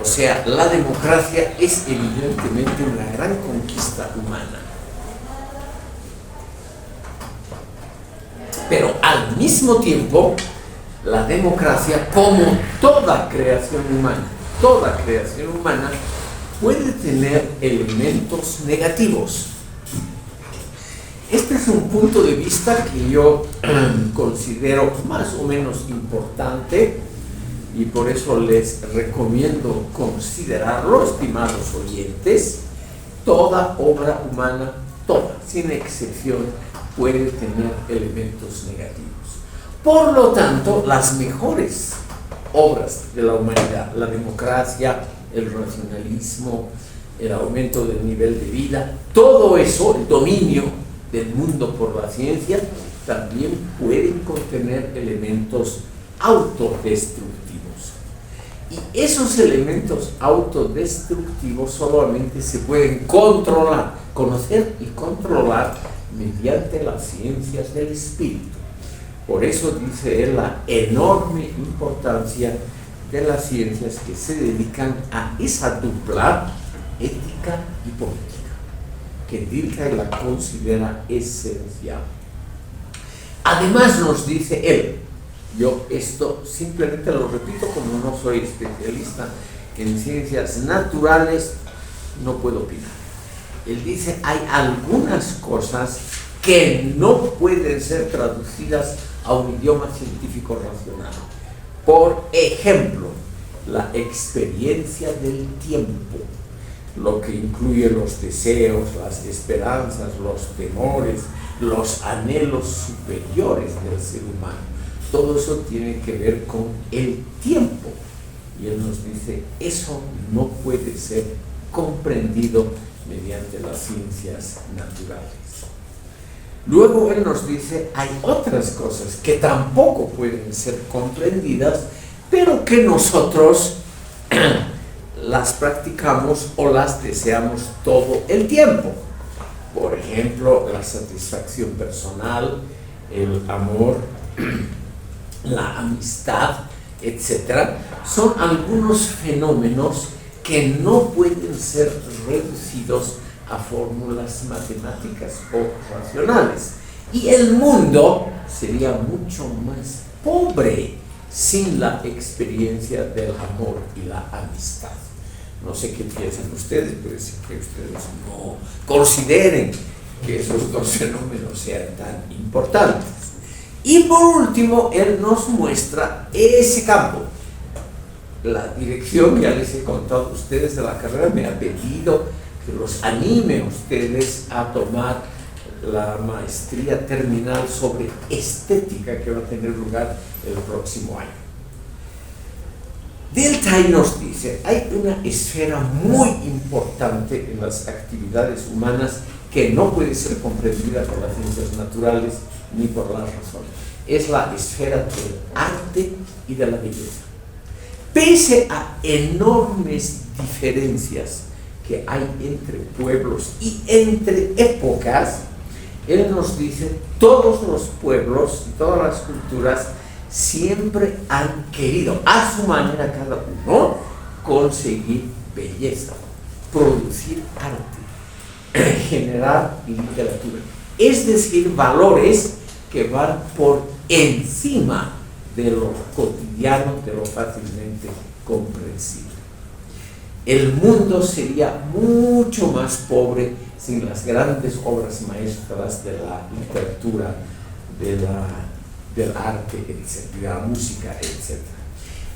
O sea, la democracia es evidentemente una gran conquista humana. Pero al mismo tiempo, la democracia, como toda creación humana, puede tener elementos negativos. Este es un punto de vista que yo considero más o menos importante y por eso les recomiendo considerarlo, estimados oyentes. toda obra humana, toda, sin excepción, puede tener elementos negativos. Por lo tanto, las mejores obras de la humanidad, la democracia, el racionalismo, el aumento del nivel de vida, todo eso, el dominio del mundo por la ciencia, también pueden contener elementos autodestructivos. Y esos elementos autodestructivos solamente se pueden controlar, conocer y controlar mediante las ciencias del espíritu. Por eso dice él la enorme importancia de las ciencias que se dedican a esa dupla ética y política, que Dilthey la considera esencial. Además nos dice él, yo esto simplemente lo repito como no soy especialista en ciencias naturales, no puedo opinar. Él dice, hay algunas cosas que no pueden ser traducidas a un idioma científico racional. Por ejemplo, la experiencia del tiempo, lo que incluye los deseos, las esperanzas, los temores, los anhelos superiores del ser humano. Todo eso tiene que ver con el tiempo. Y él nos dice, eso no puede ser comprendido mediante las ciencias naturales. Luego él nos dice, hay otras cosas que tampoco pueden ser comprendidas, pero que nosotros las practicamos o las deseamos todo el tiempo. Por ejemplo, la satisfacción personal, el amor, la amistad, etc. Son algunos fenómenos que no pueden ser reducidos a fórmulas matemáticas o racionales. Y el mundo sería mucho más pobre sin la experiencia del amor y la amistad. No sé qué piensan ustedes, pero es que ustedes no consideren que esos dos fenómenos sean tan importantes. Y por último, él nos muestra ese campo. La dirección, ya les he contado a ustedes de la carrera, me ha pedido que los anime a ustedes a tomar la maestría terminal sobre estética que va a tener lugar el próximo año. Dilthey nos dice, hay una esfera muy importante en las actividades humanas que no puede ser comprendida por las ciencias naturales ni por la razón. Es la esfera del arte y de la belleza. Pese a enormes diferencias que hay entre pueblos y entre épocas, él nos dice, todos los pueblos y todas las culturas siempre han querido, a su manera cada uno, conseguir belleza, producir arte, generar literatura. Es decir, valores que van por encima de lo cotidiano, de lo fácilmente comprensible. El mundo sería mucho más pobre sin las grandes obras maestras de la literatura, del arte, etc., de la música, etc.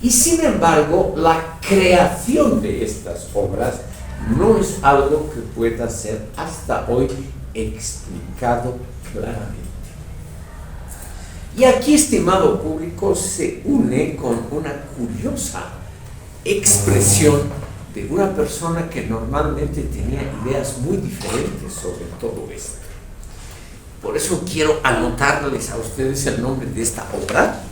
Y sin embargo, la creación de estas obras no es algo que pueda ser hasta hoy explicado claramente. Y aquí, estimado público, se une con una curiosa expresión de una persona que normalmente tenía ideas muy diferentes sobre todo esto. Por eso quiero anotarles a ustedes el nombre de esta obra.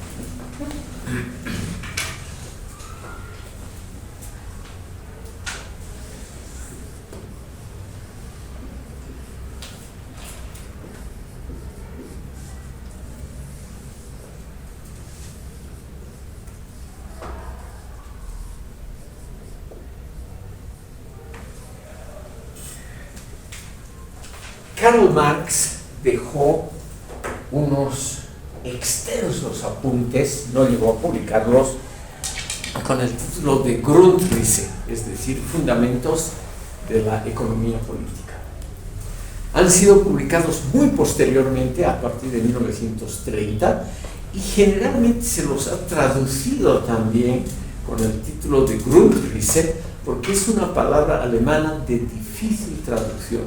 Karl Marx dejó unos extensos apuntes, no llegó a publicarlos, con el título de Grundrisse, es decir, Fundamentos de la Economía Política. Han sido publicados muy posteriormente, a partir de 1930, y generalmente se los ha traducido también con el título de Grundrisse, porque es una palabra alemana de difícil traducción.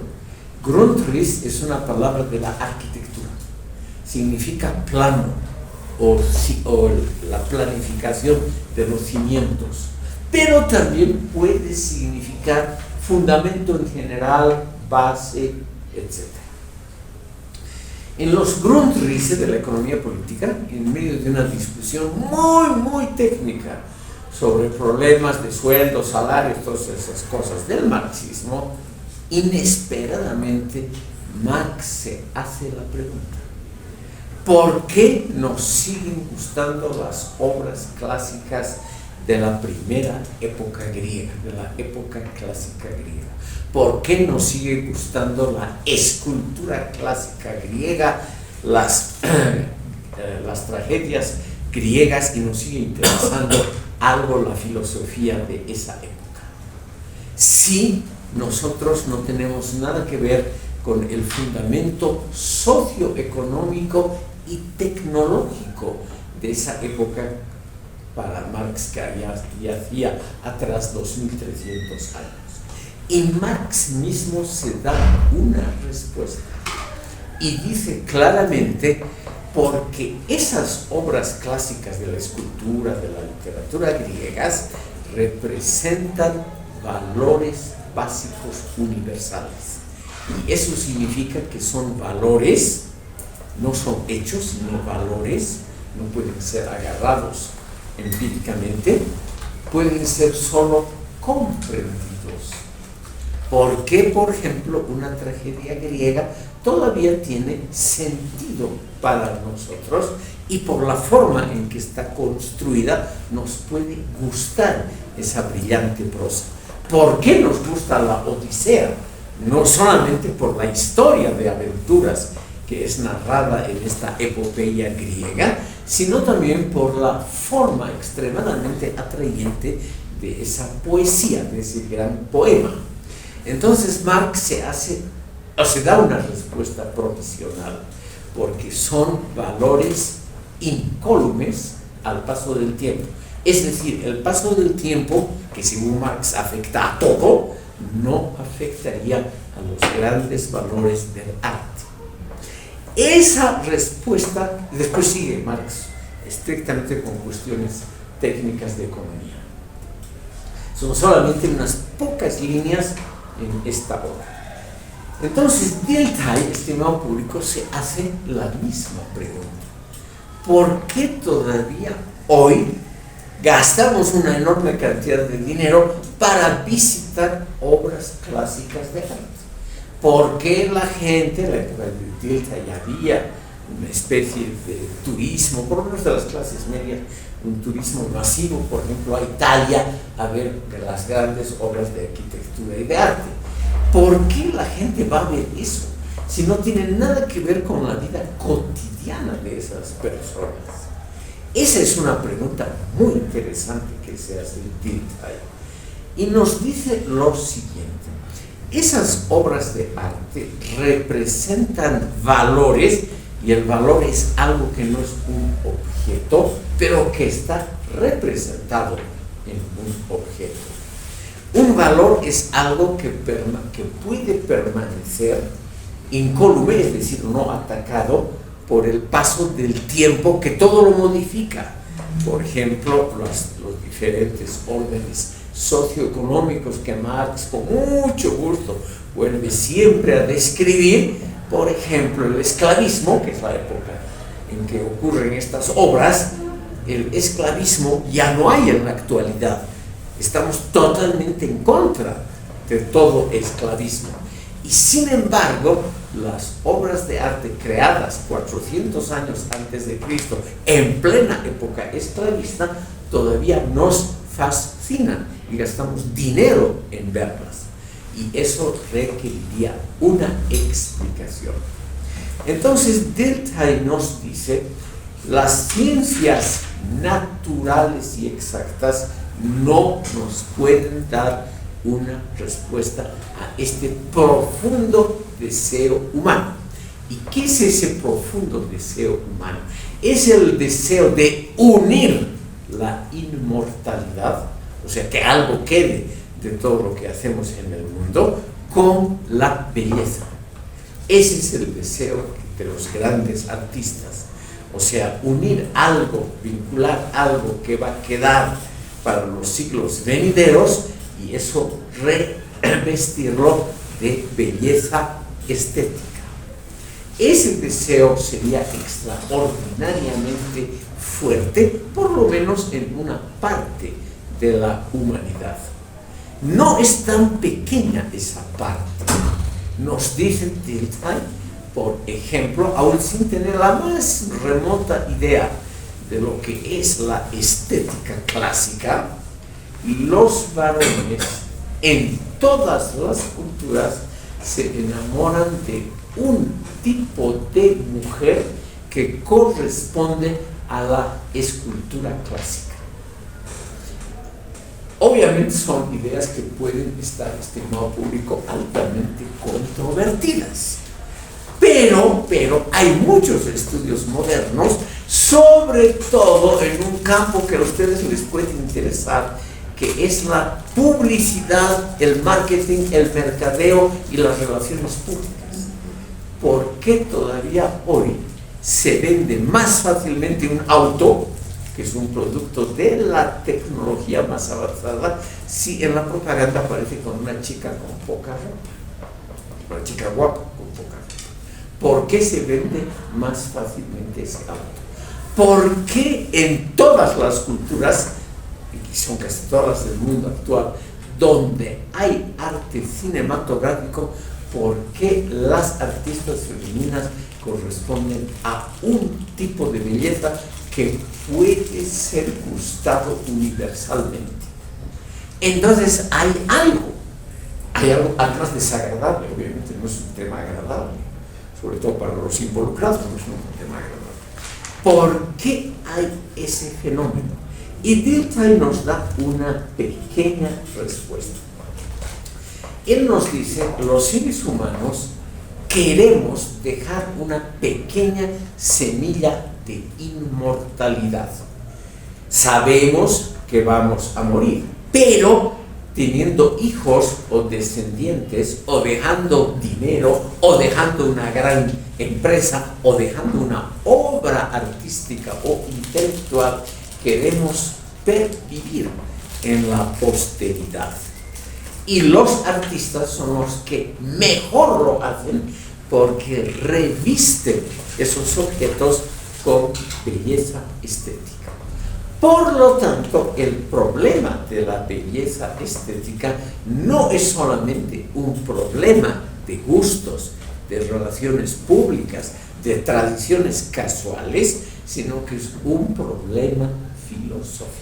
Grundriss es una palabra de la arquitectura, significa plano o la planificación de los cimientos, pero también puede significar fundamento en general, base, etc. En los Grundrisse de la economía política, en medio de una discusión muy técnica sobre problemas de sueldos, salarios, todas esas cosas del marxismo, inesperadamente Marx se hace la pregunta: ¿por qué nos siguen gustando las obras clásicas de la primera época griega, de la época clásica griega? ¿Por qué nos sigue gustando la escultura clásica griega, las tragedias griegas, y nos sigue interesando algo la filosofía de esa época? Si nosotros no tenemos nada que ver con el fundamento socioeconómico y tecnológico de esa época para Marx, que ya hacía atrás 2300 años. Y Marx mismo se da una respuesta y dice claramente: porque esas obras clásicas de la escultura, de la literatura griegas, representan valores básicos universales. Y eso significa que son valores, no son hechos, sino valores, no pueden ser agarrados empíricamente, pueden ser solo comprendidos. ¿Por qué, por ejemplo, una tragedia griega todavía tiene sentido para nosotros, y por la forma en que está construida nos puede gustar esa brillante prosa? ¿Por qué nos gusta la Odisea? No solamente por la historia de aventuras que es narrada en esta epopeya griega, sino también por la forma extremadamente atrayente de esa poesía, de ese gran poema. Entonces Marx se da una respuesta provisional, porque son valores incólumes al paso del tiempo. Es decir, el paso del tiempo, que según Marx afecta a todo, no afectaría a los grandes valores del arte. Esa respuesta, después sigue Marx estrictamente con cuestiones técnicas de economía. Son solamente unas pocas líneas en esta obra. Entonces, Dilthey, estimado público, se hace la misma pregunta: ¿por qué todavía hoy gastamos una enorme cantidad de dinero para visitar obras clásicas de arte? ¿Por qué la gente, en la época de Dilthey, había una especie de turismo, por lo menos de las clases medias, un turismo masivo, por ejemplo, a Italia, a ver las grandes obras de arquitectura y de arte? ¿Por qué la gente va a ver eso si no tiene nada que ver con la vida cotidiana de esas personas? Esa es una pregunta muy interesante que se hace Dilthey, y nos dice lo siguiente: esas obras de arte representan valores, y el valor es algo que no es un objeto, pero que está representado en un objeto. Un valor es algo que puede permanecer incólume, es decir, no atacado por el paso del tiempo, que todo lo modifica. Por ejemplo, los diferentes órdenes socioeconómicos que Marx con mucho gusto vuelve siempre a describir. Por ejemplo, el esclavismo, que es la época en que ocurren estas obras. El esclavismo ya no hay en la actualidad. Estamos totalmente en contra de todo esclavismo. Y sin embargo, las obras de arte creadas 400 años antes de Cristo, en plena época esclavista, todavía nos fascinan y gastamos dinero en verlas. Y eso requeriría una explicación. Entonces, Dilthey nos dice: las ciencias naturales y exactas no nos pueden dar una respuesta a este profundo deseo humano. ¿Y qué es ese profundo deseo humano? Es el deseo de unir la inmortalidad, o sea, que algo quede de todo lo que hacemos en el mundo con la belleza. Ese es el deseo de los grandes artistas. O sea, unir algo, vincular algo que va a quedar para los siglos venideros y eso revestirlo de belleza estética. Ese deseo sería extraordinariamente fuerte, por lo menos en una parte de la humanidad. No es tan pequeña esa parte. Nos dice Dilthey, por ejemplo, aún sin tener la más remota idea de lo que es la estética clásica, los varones en todas las culturas se enamoran de un tipo de mujer que corresponde a la escultura clásica. Obviamente son ideas que pueden estar, estimado público, altamente controvertidas. Pero hay muchos estudios modernos, sobre todo en un campo que a ustedes les puede interesar, que es la publicidad, el marketing, el mercadeo y las relaciones públicas. ¿Por qué todavía hoy se vende más fácilmente un auto, que es un producto de la tecnología más avanzada, si en la propaganda aparece con una chica con poca ropa, una chica guapa con poca ropa? ¿Por qué se vende más fácilmente ese auto? ¿Por qué en todas las culturas, y son casi todas del mundo actual, donde hay arte cinematográfico, por qué las artistas femeninas corresponden a un tipo de belleza que puede ser gustado universalmente? Entonces hay algo además desagradable, obviamente no es un tema agradable, sobre todo para los involucrados, no es un tema agradable. ¿Por qué hay ese fenómeno? Y Dilthey nos da una pequeña respuesta. Él nos dice, los seres humanos queremos dejar una pequeña semilla de inmortalidad. Sabemos que vamos a morir, pero teniendo hijos o descendientes, o dejando dinero, o dejando una gran empresa, o dejando una obra artística o intelectual, queremos pervivir en la posteridad. Y los artistas son los que mejor lo hacen porque revisten esos objetos con belleza estética. Por lo tanto, el problema de la belleza estética no es solamente un problema de gustos, de relaciones públicas, de tradiciones casuales, sino que es un problema filosófico.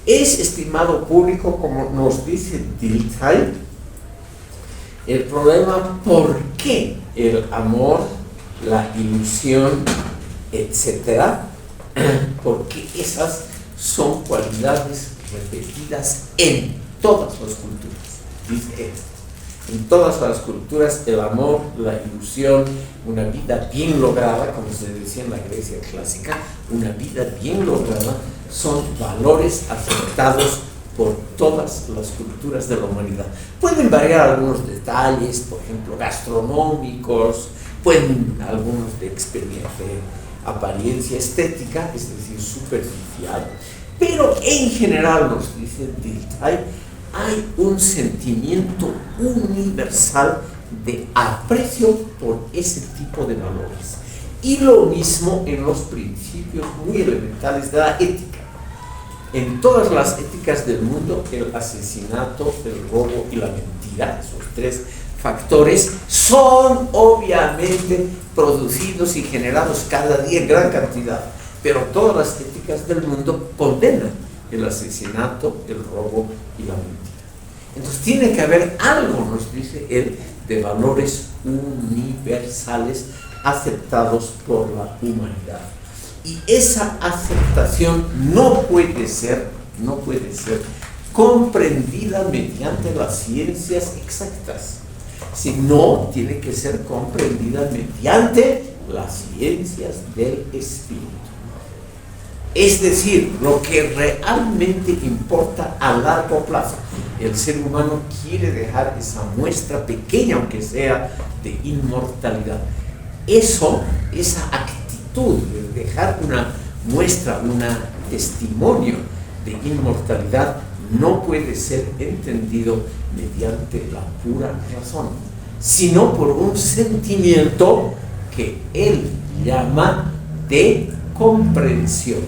Es, estimado público, como nos dice Dilthey, el problema por qué el amor, la ilusión, etcétera, porque esas son cualidades repetidas en todas las culturas, dice él. En todas las culturas el amor, la ilusión, una vida bien lograda, como se decía en la Grecia clásica, una vida bien lograda, son valores aceptados por todas las culturas de la humanidad. Pueden variar algunos detalles, por ejemplo, gastronómicos, pueden algunos de experiencia, de apariencia estética, es decir, superficial, pero en general, nos dice Dilthey, hay un sentimiento universal de aprecio por ese tipo de valores. Y lo mismo en los principios muy elementales de la ética. En todas las éticas del mundo, el asesinato, el robo y la mentira, esos tres factores, son obviamente producidos y generados cada día en gran cantidad. Pero todas las éticas del mundo condenan el asesinato, el robo y la mentira. Entonces tiene que haber algo, nos dice él, de valores universales aceptados por la humanidad. Y esa aceptación no puede ser comprendida mediante las ciencias exactas, sino tiene que ser comprendida mediante las ciencias del espíritu. Es decir, lo que realmente importa a largo plazo. el ser humano quiere dejar esa muestra pequeña, aunque sea, de inmortalidad. Esa actitud de dejar una muestra, un testimonio de inmortalidad, no puede ser entendido mediante la pura razón, sino por un sentimiento que él llama de comprensión,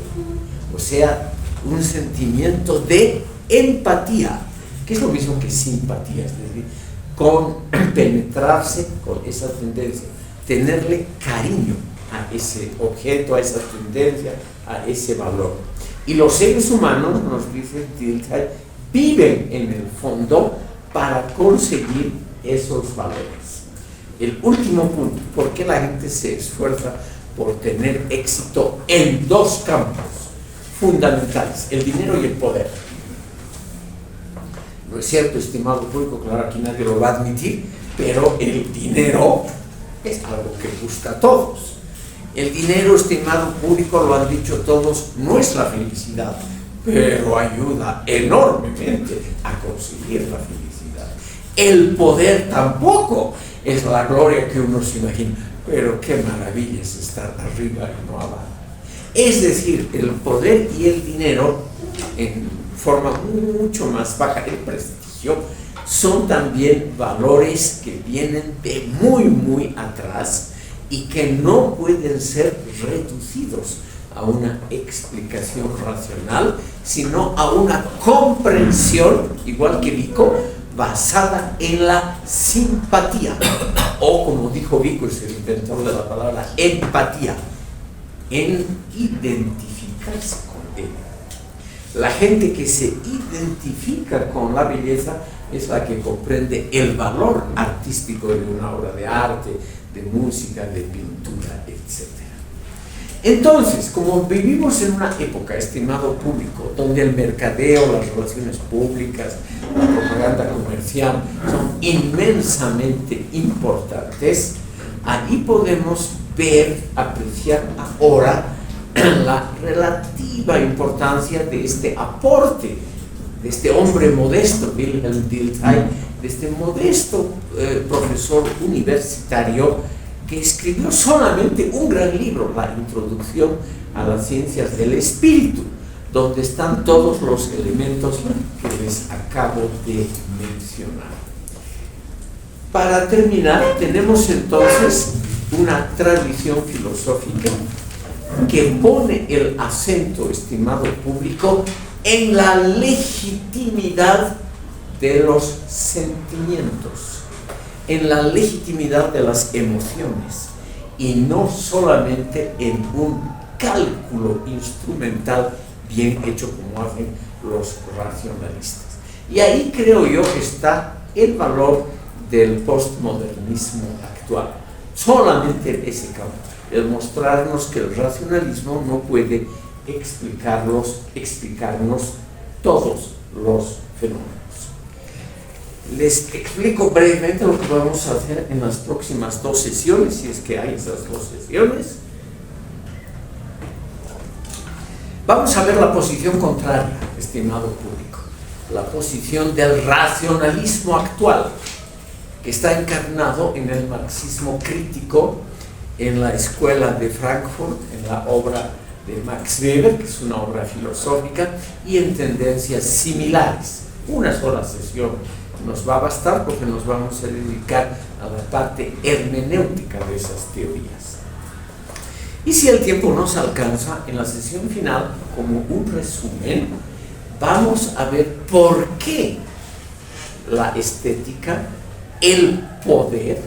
o sea, un sentimiento de empatía, que es lo mismo que simpatía, es decir, penetrarse con esa tendencia, tenerle cariño a ese objeto, a esa tendencia, a ese valor. Y los seres humanos, nos dice Dilthey, viven en el fondo para conseguir esos valores. El último punto, ¿por qué la gente se esfuerza por tener éxito en dos campos fundamentales, el dinero y el poder? No es cierto, estimado público, claro, aquí nadie lo va a admitir, pero el dinero es algo que gusta a todos. El dinero, estimado público, lo han dicho todos, no es la felicidad, pero ayuda enormemente a conseguir la felicidad. El poder tampoco es la gloria que uno se imagina, pero qué maravilla es estar arriba y no abajo. Es decir, el poder y el dinero, en forma mucho más baja, el prestigio, son también valores que vienen de muy, muy atrás y que no pueden ser reducidos a una explicación racional, sino a una comprensión, igual que Vico, basada en la simpatía, o como dijo Vico, es el inventor de la palabra empatía, en identificarse con él. La gente que se identifica con la belleza es la que comprende el valor artístico de una obra de arte, de música, de pintura, etc. Entonces, como vivimos en una época, estimado público, donde el mercadeo, las relaciones públicas, la propaganda comercial son inmensamente importantes, ahí podemos ver, apreciar ahora la relativa importancia de este aporte, de este hombre modesto, Wilhelm Dilthey, de este modesto profesor universitario que escribió solamente un gran libro, la Introducción a las Ciencias del Espíritu, donde están todos los elementos que les acabo de mencionar. Para terminar, tenemos entonces una tradición filosófica que pone el acento, estimado público, en la legitimidad de los sentimientos, en la legitimidad de las emociones, y no solamente en un cálculo instrumental bien hecho como hacen los racionalistas. Y ahí creo yo que está el valor del postmodernismo actual, solamente en ese campo, el mostrarnos que el racionalismo no puede explicarnos todos los fenómenos. Les explico brevemente lo que vamos a hacer en las próximas 2 sesiones, si es que hay esas 2 sesiones. Vamos a ver la posición contraria, estimado público, la posición del racionalismo actual, que está encarnado en el marxismo crítico, en la escuela de Frankfurt, en la obra de Max Weber, que es una obra filosófica, y en tendencias similares. Una sola sesión nos va a bastar porque nos vamos a dedicar a la parte hermenéutica de esas teorías. Y si el tiempo nos alcanza, en la sesión final, como un resumen, vamos a ver por qué la estética, el poder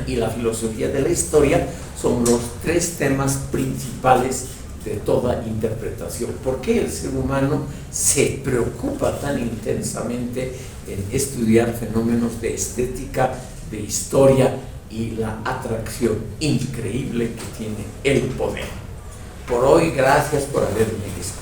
y la filosofía de la historia son los 3 temas principales de toda interpretación. ¿Por qué el ser humano se preocupa tan intensamente en estudiar fenómenos de estética, de historia y la atracción increíble que tiene el poder? Por hoy, gracias por haberme escuchado.